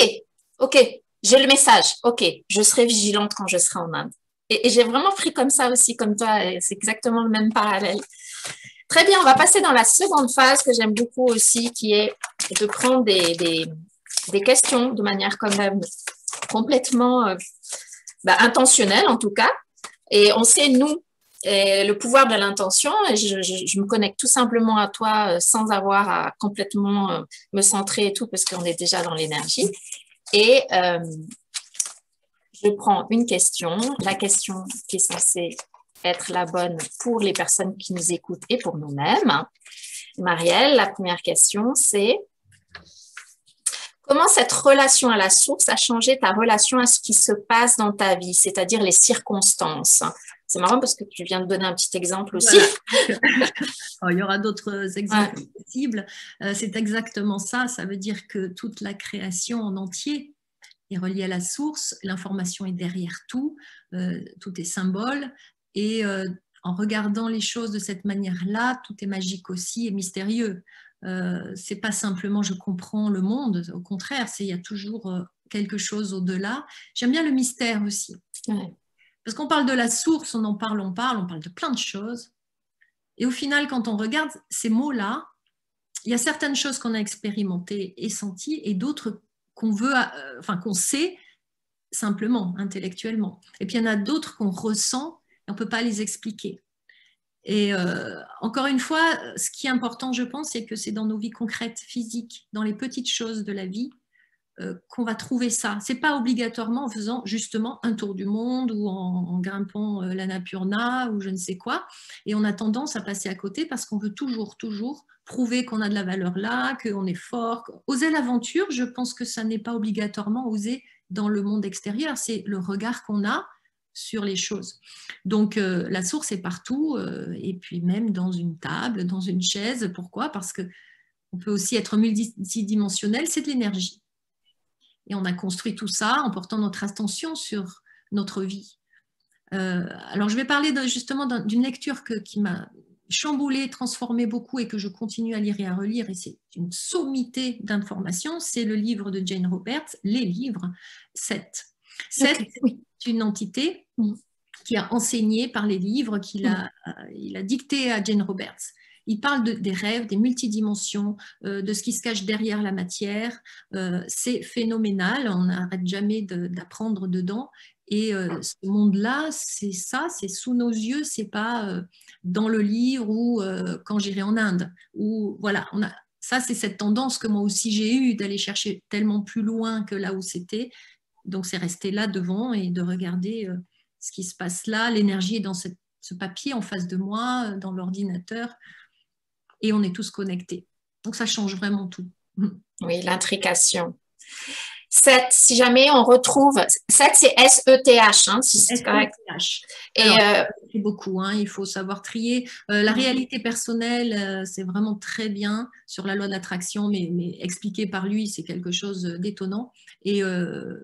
ok, j'ai le message, ok, je serai vigilante quand je serai en Inde. Et j'ai vraiment pris comme ça aussi, comme toi, c'est exactement le même parallèle. Très bien, on va passer dans la seconde phase que j'aime beaucoup aussi, qui est de prendre des questions de manière quand même complètement intentionnelle en tout cas. Et on sait, nous, le pouvoir de l'intention, et je me connecte tout simplement à toi sans avoir à complètement me centrer et tout, parce qu'on est déjà dans l'énergie. Et je prends une question, la question qui est censée être la bonne pour les personnes qui nous écoutent et pour nous-mêmes. Marielle, la première question, c'est comment cette relation à la source a changé ta relation à ce qui se passe dans ta vie, c'est-à-dire les circonstances? C'est marrant parce que tu viens de donner un petit exemple aussi. Voilà. Alors, il y aura d'autres exemples possibles. C'est exactement ça. Ça veut dire que toute la création en entier est reliée à la source. L'information est derrière tout. Tout est symbole. Et en regardant les choses de cette manière-là, tout est magique aussi et mystérieux. C'est pas simplement je comprends le monde. Au contraire, il y a toujours quelque chose au-delà. J'aime bien le mystère aussi. Ouais. Parce qu'on parle de la source, on parle de plein de choses. Et au final, quand on regarde ces mots-là, il y a certaines choses qu'on a expérimentées et senties et d'autres qu'on veut, qu'on sait simplement, intellectuellement. Et puis il y en a d'autres qu'on ressent et on ne peut pas les expliquer. Et encore une fois, ce qui est important, je pense, c'est que c'est dans nos vies concrètes, physiques, dans les petites choses de la vie, qu'on va trouver ça. C'est pas obligatoirement en faisant justement un tour du monde ou en grimpant l'Annapurna ou je ne sais quoi. Et on a tendance à passer à côté parce qu'on veut toujours prouver qu'on a de la valeur là, qu'on est fort. Oser l'aventure, je pense que ça n'est pas obligatoirement oser dans le monde extérieur. C'est le regard qu'on a sur les choses. Donc la source est partout et puis même dans une table, dans une chaise. Pourquoi? Parce que on peut aussi être multidimensionnel, c'est de l'énergie. Et on a construit tout ça en portant notre attention sur notre vie. Alors, je vais parler justement d'une lecture qui m'a chamboulée, transformée beaucoup et que je continue à lire et à relire. Et c'est une sommité d'informations. C'est le livre de Jane Roberts, les livres 7. 7, okay. C'est une entité qui a enseigné par les livres qu'il a dictés à Jane Roberts. Il parle des rêves, des multidimensions, de ce qui se cache derrière la matière. C'est phénoménal, on n'arrête jamais d'apprendre dedans. Et ce monde-là, c'est ça, c'est sous nos yeux, c'est pas dans le livre ou quand j'irai en Inde. Ou voilà, ça c'est cette tendance que moi aussi j'ai eue d'aller chercher tellement plus loin que là où c'était. Donc c'est rester là devant et de regarder ce qui se passe là. L'énergie est dans ce papier en face de moi, dans l'ordinateur. Et on est tous connectés. Donc, ça change vraiment tout. Oui, l'intrication. 7, si jamais on retrouve... 7, c'est S-E-T-H, hein, si c'est correct. C'est beaucoup, hein, il faut savoir trier. La réalité personnelle, c'est vraiment très bien sur la loi de l'attraction, mais expliqué par lui, c'est quelque chose d'étonnant. Et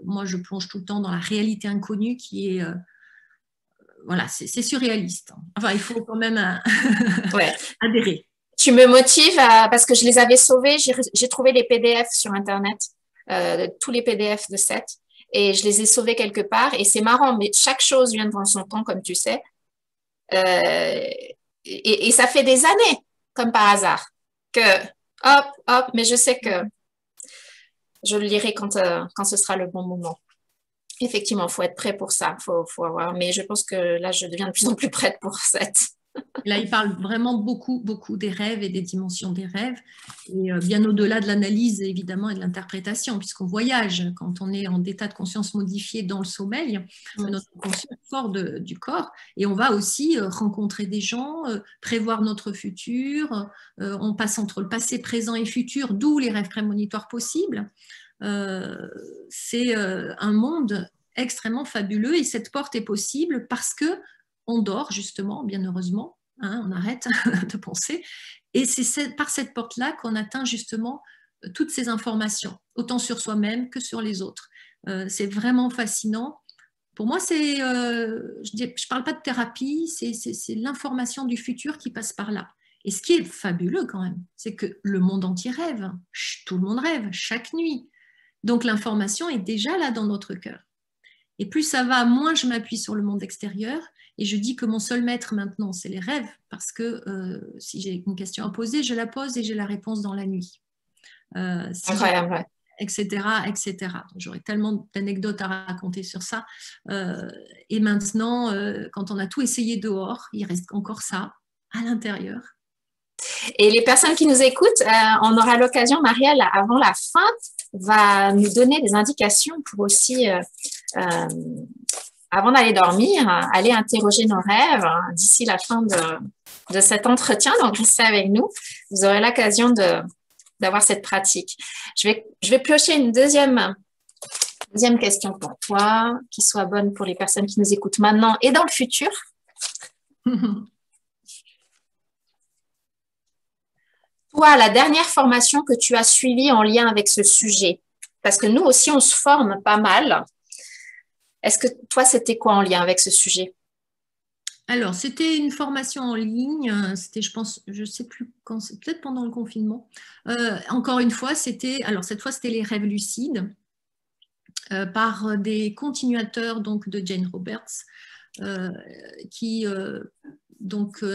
moi, je plonge tout le temps dans la réalité inconnue qui est... voilà, c'est surréaliste. Enfin, il faut quand même adhérer. Tu me motives parce que je les avais sauvés. J'ai trouvé les PDF sur Internet, tous les PDF de 7, et je les ai sauvés quelque part. Et c'est marrant, mais chaque chose vient devant son temps, comme tu sais. Et ça fait des années, comme par hasard, que hop, hop, mais je sais que Je le lirai quand ce sera le bon moment. Effectivement, il faut être prêt pour ça. Faut avoir... Mais je pense que là, je deviens de plus en plus prête pour cette. Là, il parle vraiment beaucoup, beaucoup des rêves et des dimensions des rêves, et bien au-delà de l'analyse, évidemment, et de l'interprétation, puisqu'on voyage quand on est en état de conscience modifié dans le sommeil, notre conscience sort du corps, et on va aussi rencontrer des gens, prévoir notre futur, on passe entre le passé, présent et futur, d'où les rêves prémonitoires possibles. C'est un monde extrêmement fabuleux, et cette porte est possible parce que on dort justement, bien heureusement, hein, on arrête de penser, et c'est par cette porte-là qu'on atteint justement toutes ces informations, autant sur soi-même que sur les autres. C'est vraiment fascinant. Pour moi, je ne parle pas de thérapie, c'est l'information du futur qui passe par là. Et ce qui est fabuleux quand même, c'est que le monde entier rêve, tout le monde rêve, chaque nuit. Donc l'information est déjà là dans notre cœur. Et plus ça va, moins je m'appuie sur le monde extérieur. Et je dis que mon seul maître maintenant, c'est les rêves, parce que si j'ai une question à poser, je la pose et j'ai la réponse dans la nuit. Incroyable, ouais. Etc., etc. J'aurais tellement d'anecdotes à raconter sur ça. Et maintenant, quand on a tout essayé dehors, il reste encore ça à l'intérieur. Et les personnes qui nous écoutent, on aura l'occasion, Marielle, avant la fin, va nous donner des indications pour aussi, avant d'aller dormir, aller interroger nos rêves d'ici la fin de cet entretien. Donc, restez avec nous. Vous aurez l'occasion d'avoir cette pratique. Je vais piocher une deuxième question pour toi, qui soit bonne pour les personnes qui nous écoutent maintenant et dans le futur. Toi, la dernière formation que tu as suivie en lien avec ce sujet, parce que nous aussi, on se forme pas mal. Est-ce que toi, c'était quoi en lien avec ce sujet? Alors, c'était une formation en ligne. C'était, je pense, je ne sais plus quand, peut-être pendant le confinement. Encore une fois, alors cette fois, c'était les rêves lucides par des continuateurs donc, de Jane Roberts qui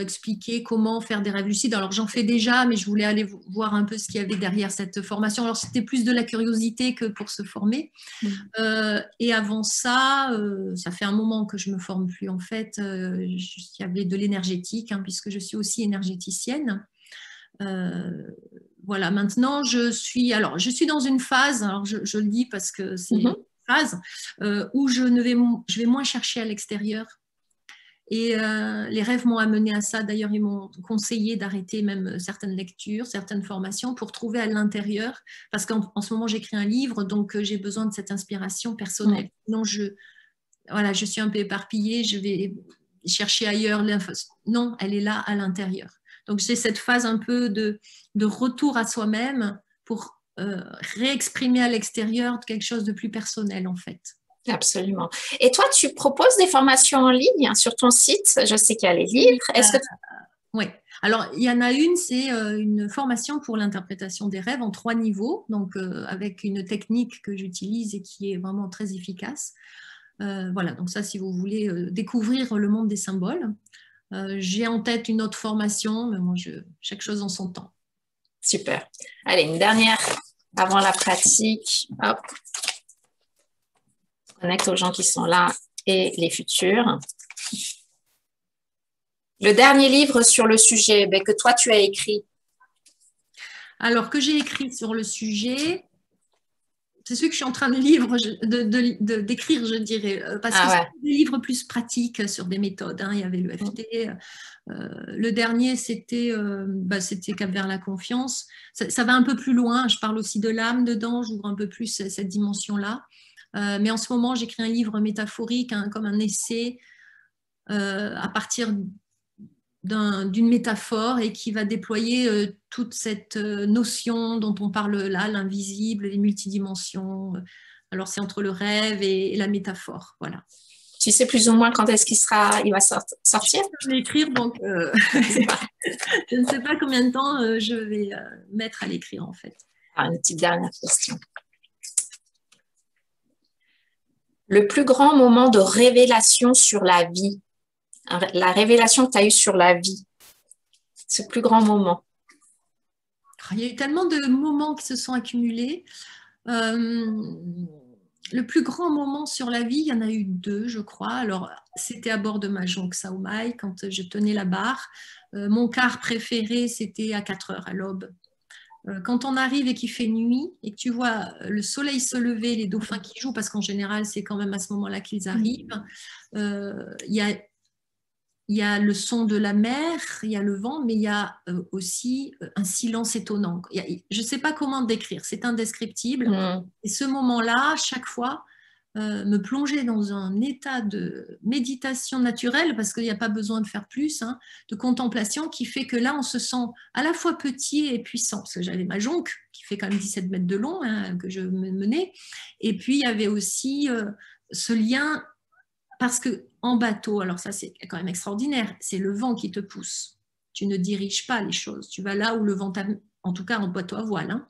expliquer comment faire des rêves lucides. Alors j'en fais déjà, mais je voulais aller voir un peu ce qu'il y avait derrière cette formation. Alors c'était plus de la curiosité que pour se former. Et avant ça, ça fait un moment que je me forme plus en fait. Il y avait de l'énergétique, hein, puisque je suis aussi énergéticienne. Voilà, maintenant je suis dans une phase, alors je le dis parce que c'est une phase où je vais moins chercher à l'extérieur. Et les rêves m'ont amené à ça. D'ailleurs, ils m'ont conseillé d'arrêter même certaines lectures, certaines formations pour trouver à l'intérieur. Parce qu'en ce moment, j'écris un livre, donc j'ai besoin de cette inspiration personnelle. Sinon, je suis un peu éparpillée, je vais chercher ailleurs. Non, elle est là à l'intérieur. Donc, j'ai cette phase un peu de retour à soi-même pour réexprimer à l'extérieur quelque chose de plus personnel, en fait. Absolument. Et toi, tu proposes des formations en ligne sur ton site? Je sais qu'il y a les livres. Oui. Alors, il y en a une, c'est une formation pour l'interprétation des rêves en 3 niveaux, donc avec une technique que j'utilise et qui est vraiment très efficace. Voilà, donc ça, si vous voulez découvrir le monde des symboles. J'ai en tête une autre formation, mais moi, chaque chose en son temps. Super. Allez, une dernière avant la pratique. Hop. Connecte aux gens qui sont là et les futurs. Le dernier livre sur le sujet que toi, tu as écrit. Alors, que j'ai écrit sur le sujet, c'est celui que je suis en train d'écrire, je dirais, parce que c'est des livres plus pratiques sur des méthodes. Hein. Il y avait le FT. Le dernier, c'était Cap vers la confiance. Ça va un peu plus loin. Je parle aussi de l'âme dedans. J'ouvre un peu plus cette dimension-là. Mais en ce moment, j'écris un livre métaphorique, hein, comme un essai, à partir d'une métaphore et qui va déployer toute cette notion dont on parle là, l'invisible, les multidimensions. Alors, c'est entre le rêve et la métaphore. Voilà. Tu sais plus ou moins quand est-ce il va sortir? Je vais l'écrire, donc je ne sais pas combien de temps je vais mettre à l'écrire, en fait. Une petite dernière question. Le plus grand moment de révélation sur la vie, la révélation que tu as eue sur la vie, ce plus grand moment. Il y a eu tellement de moments qui se sont accumulés. Euh, le plus grand moment sur la vie, il y en a eu deux, je crois. Alors, c'était à bord de ma jonque Sao Mai, quand je tenais la barre. Mon quart préféré, c'était à 4 heures, à l'aube. Quand on arrive et qu'il fait nuit et que tu vois le soleil se lever, les dauphins qui jouent, parce qu'en général, c'est quand même à ce moment-là qu'ils arrivent, il y a le son de la mer, il y a le vent, mais il y a aussi un silence étonnant. Je ne sais pas comment décrire, c'est indescriptible. Mm. Et ce moment-là, chaque fois, me plonger dans un état de méditation naturelle, parce qu'il n'y a pas besoin de faire plus, hein, de contemplation, qui fait que là, on se sent à la fois petit et puissant. Parce que j'avais ma jonque, qui fait quand même 17 mètres de long, hein, que je menais. Et puis, il y avait aussi ce lien, parce que en bateau, alors ça, c'est quand même extraordinaire, c'est le vent qui te pousse. Tu ne diriges pas les choses. Tu vas là où le vent t'amène, en tout cas en bateau à voile.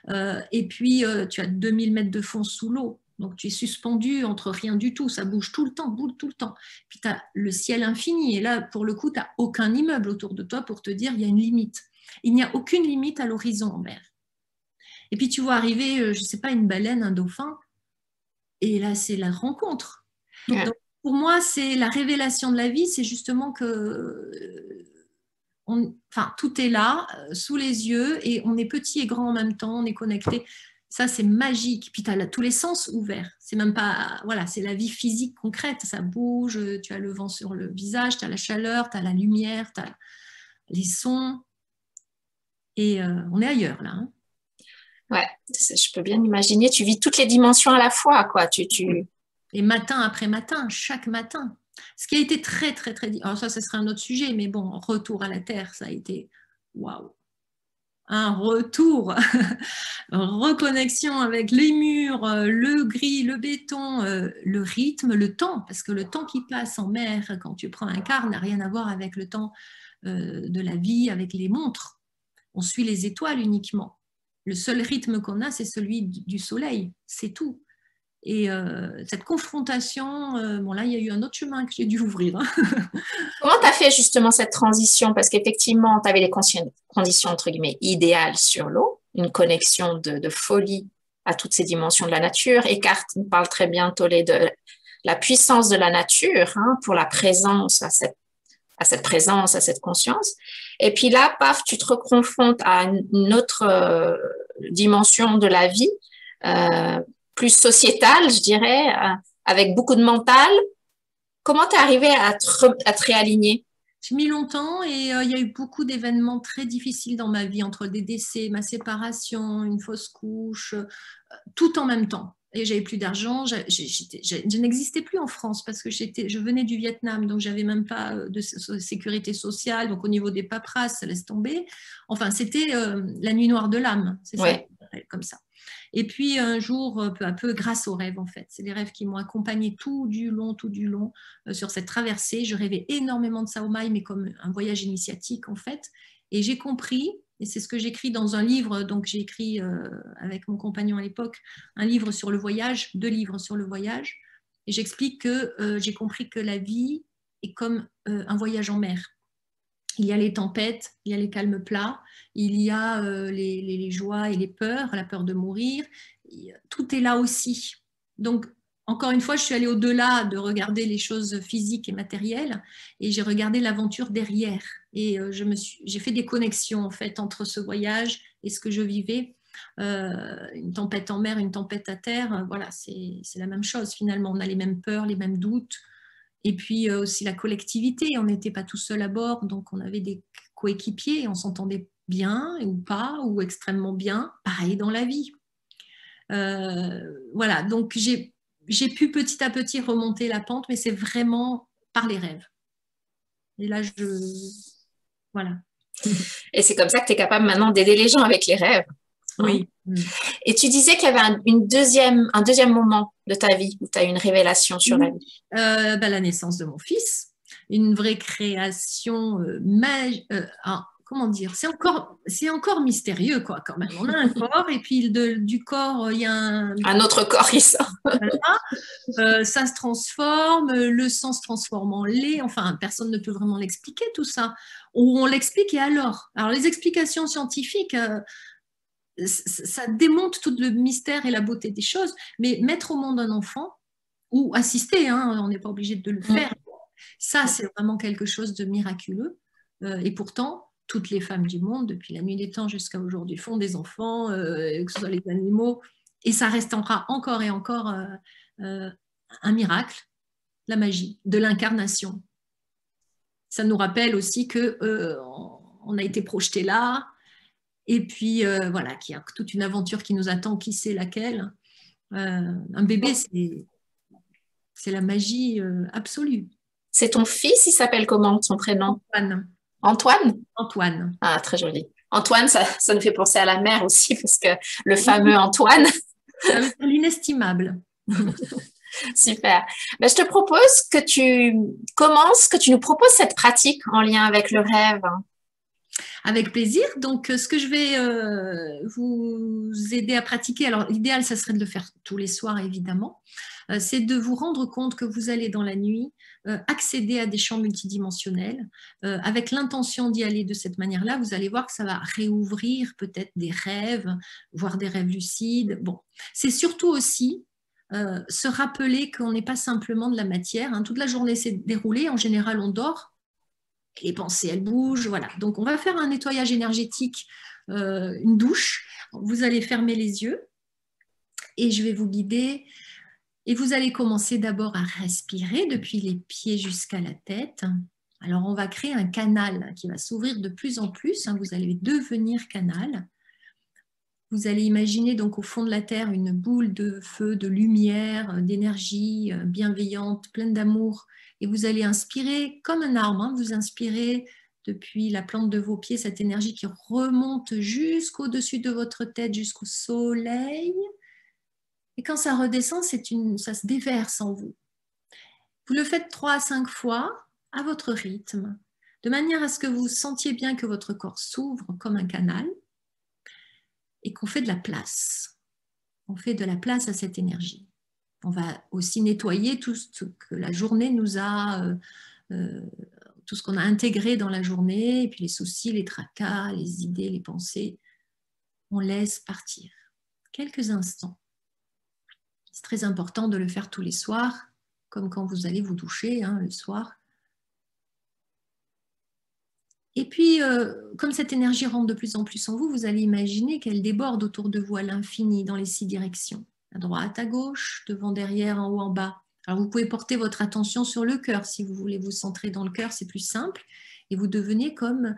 Hein. Et puis, tu as 2000 mètres de fond sous l'eau. Donc, tu es suspendu entre rien du tout. Ça bouge tout le temps, bouge tout le temps. Puis, tu as le ciel infini. Et là, pour le coup, tu n'as aucun immeuble autour de toi pour te dire il y a une limite. Il n'y a aucune limite à l'horizon en mer. Et puis, tu vois arriver, je ne sais pas, une baleine, un dauphin. Et là, c'est la rencontre. Ouais. Donc, pour moi, c'est la révélation de la vie. C'est justement que enfin, tout est là, sous les yeux, et on est petit et grand en même temps, on est connecté. Ça, c'est magique. Puis tu as tous les sens ouverts. C'est même pas, voilà, c'est la vie physique concrète. Ça bouge, tu as le vent sur le visage, tu as la chaleur, tu as la lumière, tu as les sons. Et on est ailleurs, là. Hein. Ouais, je peux bien imaginer. Tu vis toutes les dimensions à la fois, quoi. Et matin après matin, chaque matin. Ce qui a été très, très, très... Alors ça, ce serait un autre sujet, mais bon, retour à la Terre, ça a été... Waouh, un retour, reconnexion avec les murs, le gris, le béton, le rythme, le temps, parce que le temps qui passe en mer quand tu prends un quart n'a rien à voir avec le temps de la vie, avec les montres. On suit les étoiles uniquement. Le seul rythme qu'on a, c'est celui du soleil, c'est tout. Et cette confrontation, bon là, il y a eu un autre chemin que j'ai dû ouvrir. Hein. Comment tu as fait justement cette transition? Parce qu'effectivement, tu avais les conditions, entre guillemets, idéales sur l'eau, une connexion de folie à toutes ces dimensions de la nature. Eckhart nous parle très bien, Tollé, de la puissance de la nature, hein, pour la présence, à cette présence, à cette conscience. Et puis là, paf, tu te reconfrontes à une autre dimension de la vie, euh, plus sociétale, je dirais, avec beaucoup de mental. Comment t'es arrivé à te réaligner? J'ai mis longtemps et il y a eu beaucoup d'événements très difficiles dans ma vie, entre des décès, ma séparation, une fausse couche, tout en même temps. Et j'avais plus d'argent, je n'existais plus en France parce que je venais du Vietnam, donc j'avais même pas de sécurité sociale, donc au niveau des paperasses, ça laisse tomber. Enfin, c'était la nuit noire de l'âme, c'est ça, Ouais. comme ça. Et puis un jour, peu à peu, grâce aux rêves en fait, c'est les rêves qui m'ont accompagné tout du long, sur cette traversée. Je rêvais énormément de Sao Mai, mais comme un voyage initiatique en fait. Et j'ai compris, et c'est ce que j'écris dans un livre, donc j'ai écrit avec mon compagnon à l'époque, un livre sur le voyage, 2 livres sur le voyage, et j'explique que j'ai compris que la vie est comme un voyage en mer. Il y a les tempêtes, il y a les calmes plats, il y a les joies et les peurs, la peur de mourir. Tout est là aussi. Donc, encore une fois, je suis allée au-delà de regarder les choses physiques et matérielles et j'ai regardé l'aventure derrière. Et j'ai fait des connexions en fait entre ce voyage et ce que je vivais. Une tempête en mer, une tempête à terre, voilà, c'est la même chose finalement. On a les mêmes peurs, les mêmes doutes. Et puis aussi la collectivité, on n'était pas tout seul à bord, donc on avait des coéquipiers, on s'entendait bien ou pas, ou extrêmement bien, pareil dans la vie. Voilà, donc j'ai pu petit à petit remonter la pente, mais c'est vraiment par les rêves. Et là, voilà. Et c'est comme ça que tu es capable maintenant d'aider les gens avec les rêves. Hein. Oui. Et tu disais qu'il y avait un deuxième moment de ta vie où tu as eu une révélation sur la vie. La naissance de mon fils, une vraie création comment dire, c'est encore mystérieux quoi quand même. On a un corps et puis du corps il y a un autre corps qui sort. Voilà. Ça se transforme, le sang se transforme en lait. Enfin, personne ne peut vraiment l'expliquer tout ça. Ou on l'explique et alors les explications scientifiques. ça démonte tout le mystère et la beauté des choses, mais mettre au monde un enfant, ou assister, hein, on n'est pas obligé de le faire, ça c'est vraiment quelque chose de miraculeux. Et pourtant, toutes les femmes du monde, depuis la nuit des temps jusqu'à aujourd'hui, font des enfants, que ce soit les animaux, et ça restera encore et encore un miracle, la magie de l'incarnation. Ça nous rappelle aussi que on a été projeté là, et puis voilà, qu'il y a toute une aventure qui nous attend, qui sait laquelle. Un bébé, c'est la magie absolue. C'est ton fils, il s'appelle comment, son prénom? Antoine. Antoine? Antoine. Ah, très joli. Antoine, ça nous fait penser à la mer aussi, parce que le fameux Antoine. Ça veut dire l'inestimable. Super. Ben, je te propose que tu commences, que tu nous proposes cette pratique en lien avec le rêve. Avec plaisir. Donc, ce que je vais vous aider à pratiquer, alors l'idéal, ça serait de le faire tous les soirs, évidemment, c'est de vous rendre compte que vous allez dans la nuit accéder à des champs multidimensionnels. Avec l'intention d'y aller de cette manière-là, vous allez voir que ça va réouvrir peut-être des rêves, voire des rêves lucides. Bon, c'est surtout aussi se rappeler qu'on n'est pas simplement de la matière. Hein. Toute la journée s'est déroulée. En général, on dort. Les pensées, elles bougent. Voilà. Donc, on va faire un nettoyage énergétique, une douche. Vous allez fermer les yeux et je vais vous guider. Et vous allez commencer d'abord à respirer depuis les pieds jusqu'à la tête. Alors, on va créer un canal qui va s'ouvrir de plus en plus. Hein. Vous allez devenir canal. Vous allez imaginer donc au fond de la terre une boule de feu, de lumière, d'énergie bienveillante, pleine d'amour. Et vous allez inspirer comme un arbre. Hein. Vous inspirez depuis la plante de vos pieds cette énergie qui remonte jusqu'au-dessus de votre tête, jusqu'au soleil. Et quand ça redescend, ça se déverse en vous. Vous le faites 3 à 5 fois à votre rythme, de manière à ce que vous sentiez bien que votre corps s'ouvre comme un canal et qu'on fait de la place. On fait de la place à cette énergie. On va aussi nettoyer tout ce que la journée nous a, tout ce qu'on a intégré dans la journée, et puis les soucis, les tracas, les idées, les pensées. On laisse partir quelques instants. C'est très important de le faire tous les soirs, comme quand vous allez vous doucher hein, le soir. Et puis, comme cette énergie rentre de plus en plus en vous, vous allez imaginer qu'elle déborde autour de vous à l'infini dans les 6 directions. À droite, à gauche, devant, derrière, en haut, en bas. Alors, vous pouvez porter votre attention sur le cœur. Si vous voulez vous centrer dans le cœur, c'est plus simple. Et vous devenez comme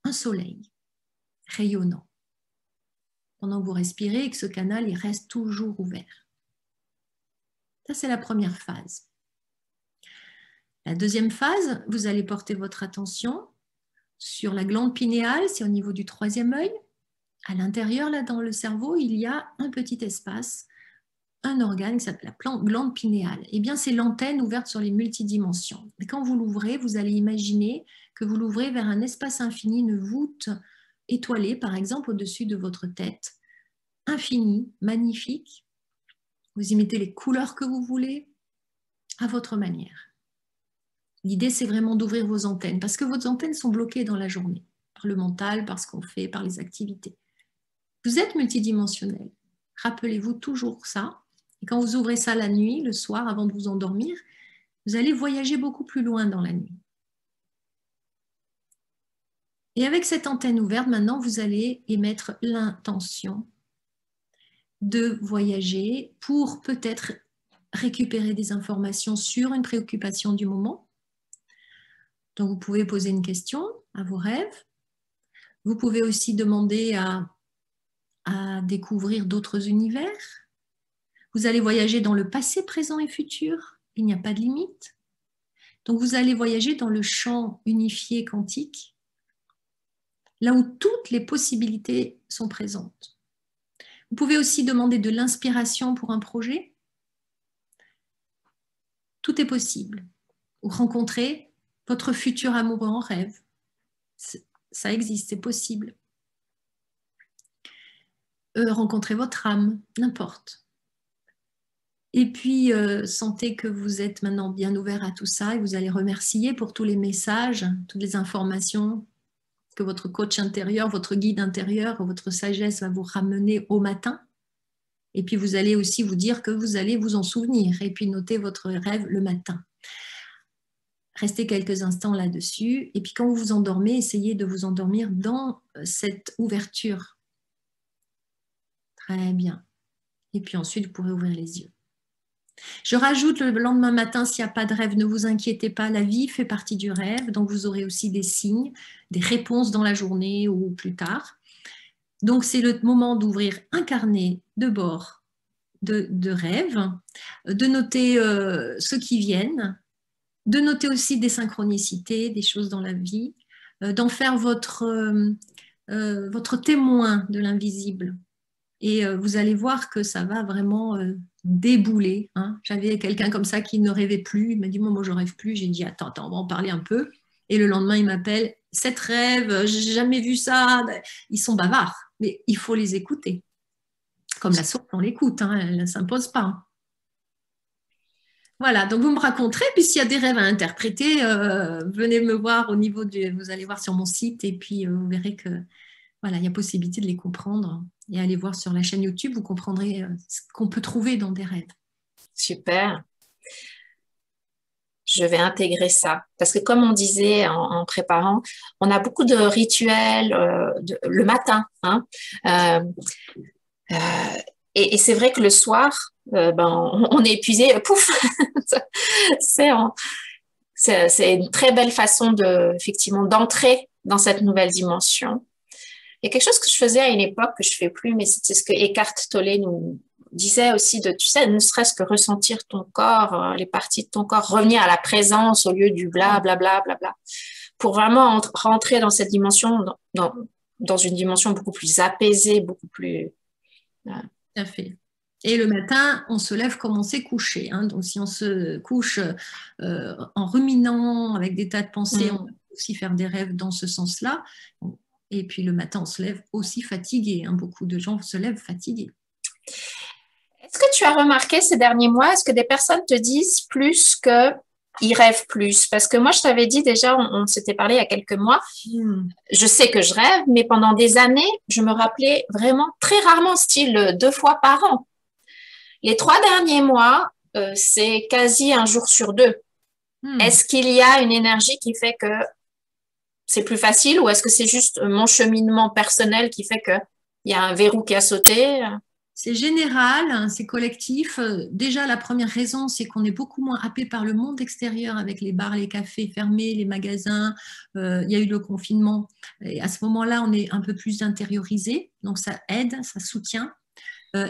un soleil rayonnant. Pendant que vous respirez et que ce canal il reste toujours ouvert. Ça, c'est la première phase. La deuxième phase, vous allez porter votre attention sur la glande pinéale, c'est au niveau du 3e œil. À l'intérieur, là, dans le cerveau, il y a un petit espace, un organe qui s'appelle la glande pinéale. Eh bien, c'est l'antenne ouverte sur les multidimensions. Et quand vous l'ouvrez, vous allez imaginer que vous l'ouvrez vers un espace infini, une voûte étoilée, par exemple, au-dessus de votre tête. Infinie, magnifique. Vous y mettez les couleurs que vous voulez, à votre manière. L'idée, c'est vraiment d'ouvrir vos antennes, parce que vos antennes sont bloquées dans la journée, par le mental, par ce qu'on fait, par les activités. Vous êtes multidimensionnel. Rappelez-vous toujours ça. Et quand vous ouvrez ça la nuit, le soir, avant de vous endormir, vous allez voyager beaucoup plus loin dans la nuit. Et avec cette antenne ouverte, maintenant, vous allez émettre l'intention de voyager pour peut-être récupérer des informations sur une préoccupation du moment. Donc, vous pouvez poser une question à vos rêves. Vous pouvez aussi demander à découvrir d'autres univers. Vous allez voyager dans le passé, présent et futur. Il n'y a pas de limite. Donc, vous allez voyager dans le champ unifié quantique, là où toutes les possibilités sont présentes. Vous pouvez aussi demander de l'inspiration pour un projet. Tout est possible. Ou rencontrer votre futur amoureux en rêve. Ça existe, c'est possible. Rencontrer votre âme, n'importe. Et puis, sentez que vous êtes maintenant bien ouvert à tout ça et vous allez remercier pour tous les messages, toutes les informations que votre coach intérieur, votre guide intérieur, votre sagesse va vous ramener au matin. Et puis, vous allez aussi vous dire que vous allez vous en souvenir et puis noter votre rêve le matin. Restez quelques instants là-dessus. Et puis, quand vous vous endormez, essayez de vous endormir dans cette ouverture. Très bien. Et puis ensuite, vous pourrez ouvrir les yeux. Je rajoute le lendemain matin, s'il n'y a pas de rêve, ne vous inquiétez pas, la vie fait partie du rêve. Donc, vous aurez aussi des signes, des réponses dans la journée ou plus tard. Donc, c'est le moment d'ouvrir un carnet de bord de rêves, de noter ceux qui viennent, de noter aussi des synchronicités, des choses dans la vie, d'en faire votre témoin de l'invisible. Et vous allez voir que ça va vraiment débouler. Hein. J'avais quelqu'un comme ça qui ne rêvait plus. Il m'a dit, moi, je ne rêve plus. J'ai dit, attends, on va en parler un peu. Et le lendemain, il m'appelle, 7 rêves, j'ai jamais vu ça. Ils sont bavards, mais il faut les écouter. Comme la source, on l'écoute, hein, elle ne s'impose pas. Voilà, donc vous me raconterez, puis s'il y a des rêves à interpréter, venez me voir au niveau du... Vous allez voir sur mon site et puis vous verrez que voilà, il y a possibilité de les comprendre. Et allez voir sur la chaîne YouTube, vous comprendrez ce qu'on peut trouver dans des rêves. Super. Je vais intégrer ça. Parce que comme on disait en préparant, on a beaucoup de rituels le matin. Hein. Et c'est vrai que le soir, on est épuisé, pouf, c'est une très belle façon effectivement d'entrer dans cette nouvelle dimension. Il y a quelque chose que je faisais à une époque que je fais plus, mais c'est ce que Eckhart Tolle nous disait aussi tu sais, ne serait-ce que ressentir ton corps, les parties de ton corps, revenir à la présence au lieu du bla bla bla bla bla, pour vraiment rentrer dans cette dimension, dans une dimension beaucoup plus apaisée, beaucoup plus... Tout à fait. Et le matin, on se lève comme on s'est couché. Hein. Donc, si on se couche en ruminant avec des tas de pensées, on peut aussi faire des rêves dans ce sens-là. Et puis le matin, on se lève aussi fatigué. Hein. Beaucoup de gens se lèvent fatigués. Est-ce que tu as remarqué ces derniers mois, est-ce que des personnes te disent plus qu'ils rêvent plus? Parce que moi, je t'avais dit déjà, on s'était parlé il y a quelques mois, je sais que je rêve, mais pendant des années, je me rappelais vraiment très rarement, style 2 fois par an. Les 3 derniers mois, c'est quasi un jour sur 2. Est-ce qu'il y a une énergie qui fait que c'est plus facile ou est-ce que c'est juste mon cheminement personnel qui fait qu'il y a un verrou qui a sauté? C'est général, hein, c'est collectif. Déjà, la première raison, c'est qu'on est beaucoup moins happé par le monde extérieur avec les bars, les cafés fermés, les magasins. Il y a eu le confinement. Et à ce moment-là, on est un peu plus intériorisé. Donc, ça aide, ça soutient.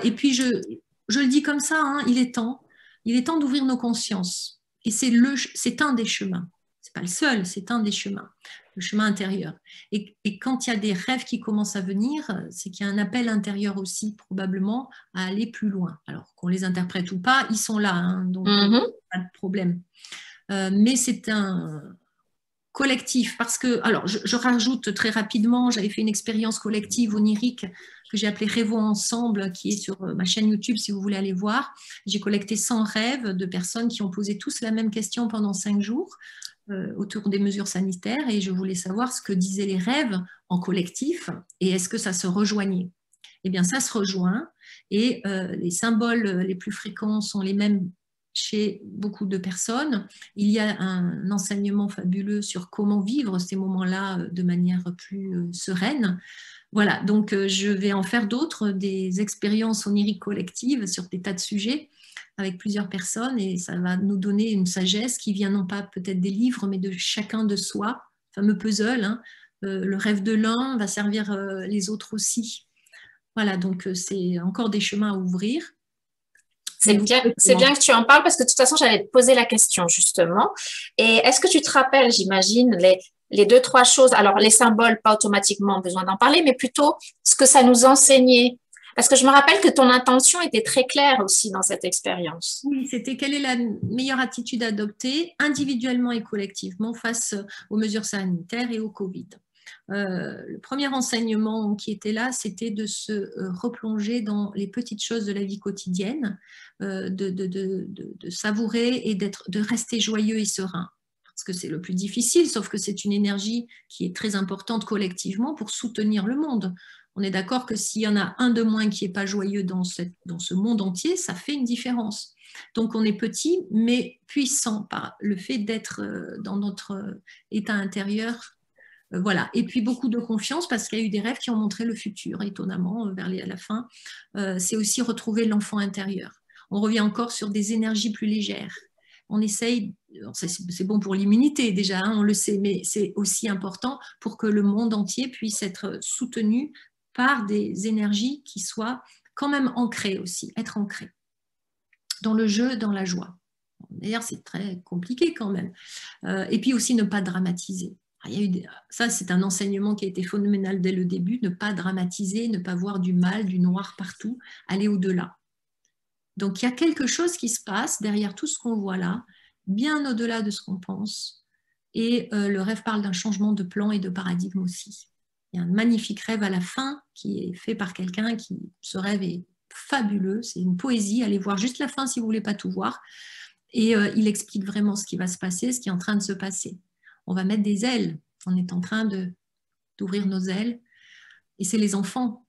Et puis, je le dis comme ça, hein, il est temps. Il est temps d'ouvrir nos consciences. Et c'est un des chemins. Ce n'est pas le seul, c'est un des chemins, le chemin intérieur. Et quand il y a des rêves qui commencent à venir, c'est qu'il y a un appel intérieur aussi, probablement, à aller plus loin. Alors, qu'on les interprète ou pas, ils sont là, hein, donc pas de problème. Mais c'est un collectif, parce que, alors, je rajoute très rapidement, j'avais fait une expérience collective onirique que j'ai appelée Rêvons ensemble, qui est sur ma chaîne YouTube, si vous voulez aller voir. J'ai collecté 100 rêves de personnes qui ont posé tous la même question pendant 5 jours. Autour des mesures sanitaires et je voulais savoir ce que disaient les rêves en collectif et est-ce que ça se rejoignait. Eh bien, ça se rejoint et les symboles les plus fréquents sont les mêmes chez beaucoup de personnes. Il y a un enseignement fabuleux sur comment vivre ces moments-là de manière plus sereine. Voilà, donc je vais en faire d'autres, des expériences oniriques collectives sur des tas de sujets avec plusieurs personnes et ça va nous donner une sagesse qui vient non pas peut-être des livres, mais de chacun de soi, fameux puzzle. Hein. Le rêve de l'un va servir les autres aussi. Voilà, donc c'est encore des chemins à ouvrir. C'est bien que tu en parles parce que de toute façon, j'allais te poser la question justement. Et est-ce que tu te rappelles, j'imagine, les 2-3 choses, alors les symboles, pas automatiquement besoin d'en parler, mais plutôt ce que ça nous enseignait. Parce que je me rappelle que ton intention était très claire aussi dans cette expérience. Oui, c'était quelle est la meilleure attitude à adopter individuellement et collectivement face aux mesures sanitaires et au Covid. Le premier enseignement qui était là, c'était de se replonger dans les petites choses de la vie quotidienne, de savourer et de rester joyeux et serein. parce que c'est le plus difficile, sauf que c'est une énergie qui est très importante collectivement pour soutenir le monde. On est d'accord que s'il y en a un de moins qui n'est pas joyeux dans ce monde entier, ça fait une différence. Donc on est petit, mais puissant par le fait d'être dans notre état intérieur. Voilà. Et puis beaucoup de confiance parce qu'il y a eu des rêves qui ont montré le futur, étonnamment, à la fin. C'est aussi retrouver l'enfant intérieur. On revient encore sur des énergies plus légères. On essaye, c'est bon pour l'immunité déjà, hein, on le sait, mais c'est aussi important pour que le monde entier puisse être soutenu par des énergies qui soient quand même ancrées aussi, être ancrées dans le jeu, dans la joie. D'ailleurs, c'est très compliqué quand même. Et puis aussi ne pas dramatiser. Ça, c'est un enseignement qui a été phénoménal dès le début, ne pas dramatiser, ne pas voir du mal, du noir partout, aller au-delà. Donc, il y a quelque chose qui se passe derrière tout ce qu'on voit là, bien au-delà de ce qu'on pense. Et le rêve parle d'un changement de plan et de paradigme aussi. Il y a un magnifique rêve à la fin qui est fait par quelqu'un ce rêve est fabuleux, c'est une poésie, allez voir juste la fin si vous ne voulez pas tout voir. Et il explique vraiment ce qui va se passer, ce qui est en train de se passer. On va mettre des ailes, on est en train d'ouvrir nos ailes. Et c'est les enfants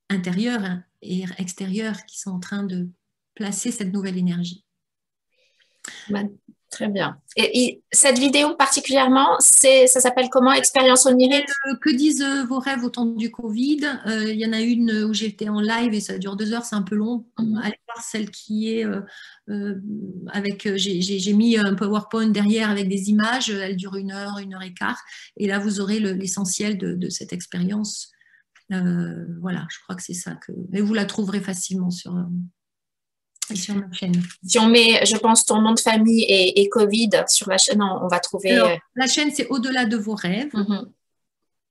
intérieurs et extérieurs qui sont en train de placer cette nouvelle énergie. Très bien. Et cette vidéo particulièrement, ça s'appelle comment? Expérience onirique? Que disent vos rêves au temps du Covid? Il y en a une où j'étais en live et ça dure 2 heures, c'est un peu long. Allez voir celle qui est avec... J'ai mis un PowerPoint derrière avec des images, elle dure 1 heure, 1 heure et quart. Et là, vous aurez l'essentiel de cette expérience. Voilà, je crois que c'est ça. Mais vous la trouverez facilement sur ma chaîne. Si on met, je pense, ton nom de famille et Covid sur la chaîne, on va trouver... Alors, la chaîne, c'est Au-delà de vos rêves.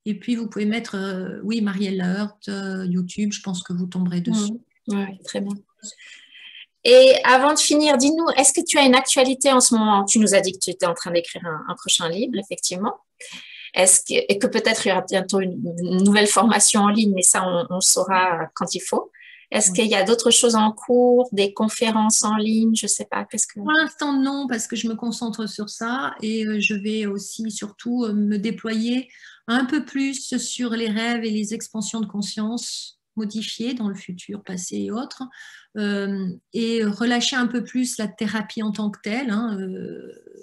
Et puis, vous pouvez mettre, oui, Marielle Heurt, YouTube, je pense que vous tomberez dessus. Oui, très bien. Et avant de finir, dis-nous, est-ce que tu as une actualité en ce moment? Tu nous as dit que tu étais en train d'écrire un prochain livre, effectivement. Et que peut-être il y aura bientôt une nouvelle formation en ligne, mais ça, on saura quand il faut. Est-ce qu'il y a d'autres choses en cours, des conférences en ligne? Je ne sais pas. Pour l'instant, non, parce que je me concentre sur ça et je vais aussi surtout me déployer un peu plus sur les rêves et les expansions de conscience modifiées dans le futur, passé et autres, et relâcher un peu plus la thérapie en tant que telle, hein,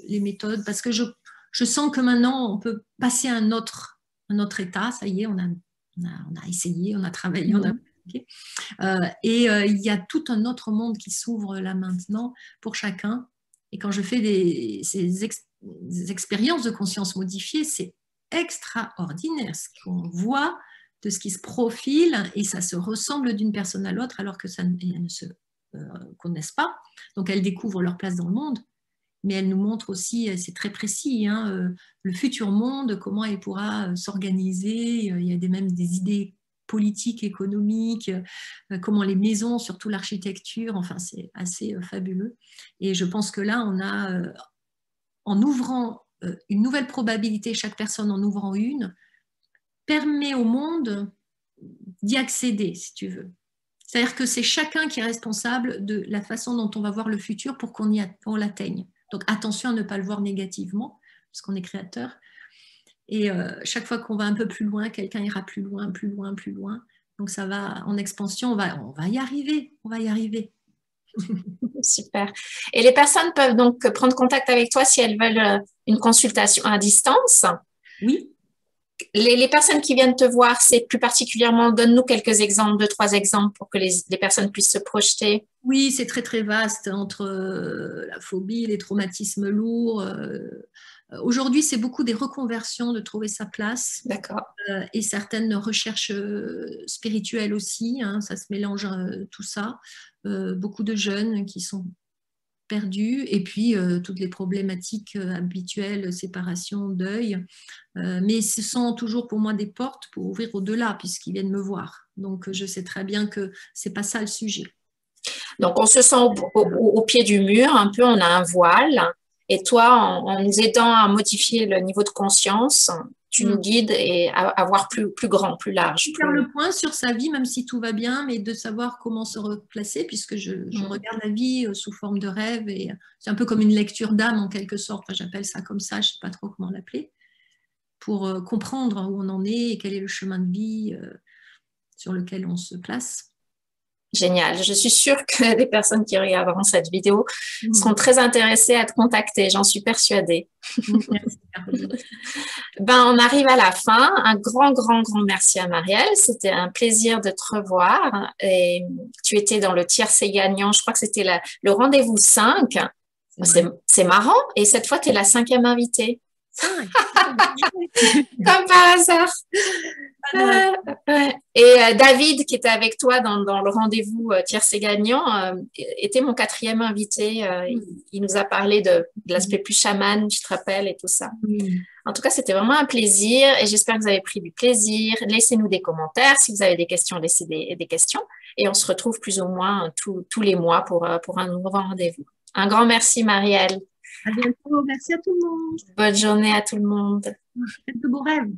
les méthodes, parce que je sens que maintenant, on peut passer à un autre état. Ça y est, on a essayé, on a travaillé, on a... il y a tout un autre monde qui s'ouvre là maintenant pour chacun. Et quand je fais ces expériences de conscience modifiée, c'est extraordinaire ce qu'on voit de ce qui se profile et ça se ressemble d'une personne à l'autre alors que elles ne se connaissent pas. Donc elles découvrent leur place dans le monde, mais elles nous montrent aussi, c'est très précis, hein, le futur monde, comment il pourra s'organiser. Il y a même des idées politique, économique, comment les maisons, surtout l'architecture, enfin c'est assez fabuleux. Et je pense que là, on a, en ouvrant une nouvelle probabilité, chaque personne en ouvrant une, permet au monde d'y accéder, si tu veux. C'est-à-dire que c'est chacun qui est responsable de la façon dont on va voir le futur pour qu'on l'atteigne. Donc attention à ne pas le voir négativement, parce qu'on est créateur. Et chaque fois qu'on va un peu plus loin, quelqu'un ira plus loin, plus loin, plus loin. Donc ça va en expansion, on va y arriver, on va y arriver. Super. Et les personnes peuvent donc prendre contact avec toi si elles veulent une consultation à distance? Oui. Les personnes qui viennent te voir, c'est plus particulièrement, donne-nous quelques exemples, 2, 3 exemples pour que les personnes puissent se projeter. Oui, c'est très très vaste entre la phobie, les traumatismes lourds. Aujourd'hui, c'est beaucoup des reconversions, de trouver sa place. D'accord. Et certaines recherches spirituelles aussi, hein, ça se mélange tout ça. Beaucoup de jeunes qui sont perdus et puis toutes les problématiques habituelles, séparation, deuil. Mais ce sont toujours pour moi des portes pour ouvrir au-delà puisqu'ils viennent me voir. Donc je sais très bien que c'est pas ça le sujet. Donc on se sent au pied du mur, un peu, on a un voile Et toi, en nous aidant à modifier le niveau de conscience, tu nous guides et à voir plus grand, plus large. Faire le point sur sa vie, même si tout va bien, mais de savoir comment se replacer, puisque je regarde la vie sous forme de rêve, et c'est un peu comme une lecture d'âme en quelque sorte. Enfin, j'appelle ça comme ça, je ne sais pas trop comment l'appeler, pour comprendre où on en est et quel est le chemin de vie sur lequel on se place. Génial. Je suis sûre que les personnes qui regarderont cette vidéo seront très intéressées à te contacter. J'en suis persuadée. Merci, Caroline. On arrive à la fin. Un grand merci à Marielle. C'était un plaisir de te revoir. Et tu étais dans le tiercé gagnant. Je crois que c'était le rendez-vous 5. C'est marrant. Et cette fois, tu es la 5e invitée. Comme par hasard. Et David, qui était avec toi dans le rendez-vous tiercé gagnant, était mon 4e invité. Il nous a parlé de l'aspect plus chaman, je te rappelle, et tout ça. En tout cas, c'était vraiment un plaisir et j'espère que vous avez pris du plaisir. Laissez-nous des commentaires. Si vous avez des questions, laissez des questions. Et on se retrouve plus ou moins tous les mois pour un nouveau rendez-vous. Un grand merci, Marielle. À bientôt. Merci à tout le monde. Bonne journée à tout le monde. Faites de beaux rêves.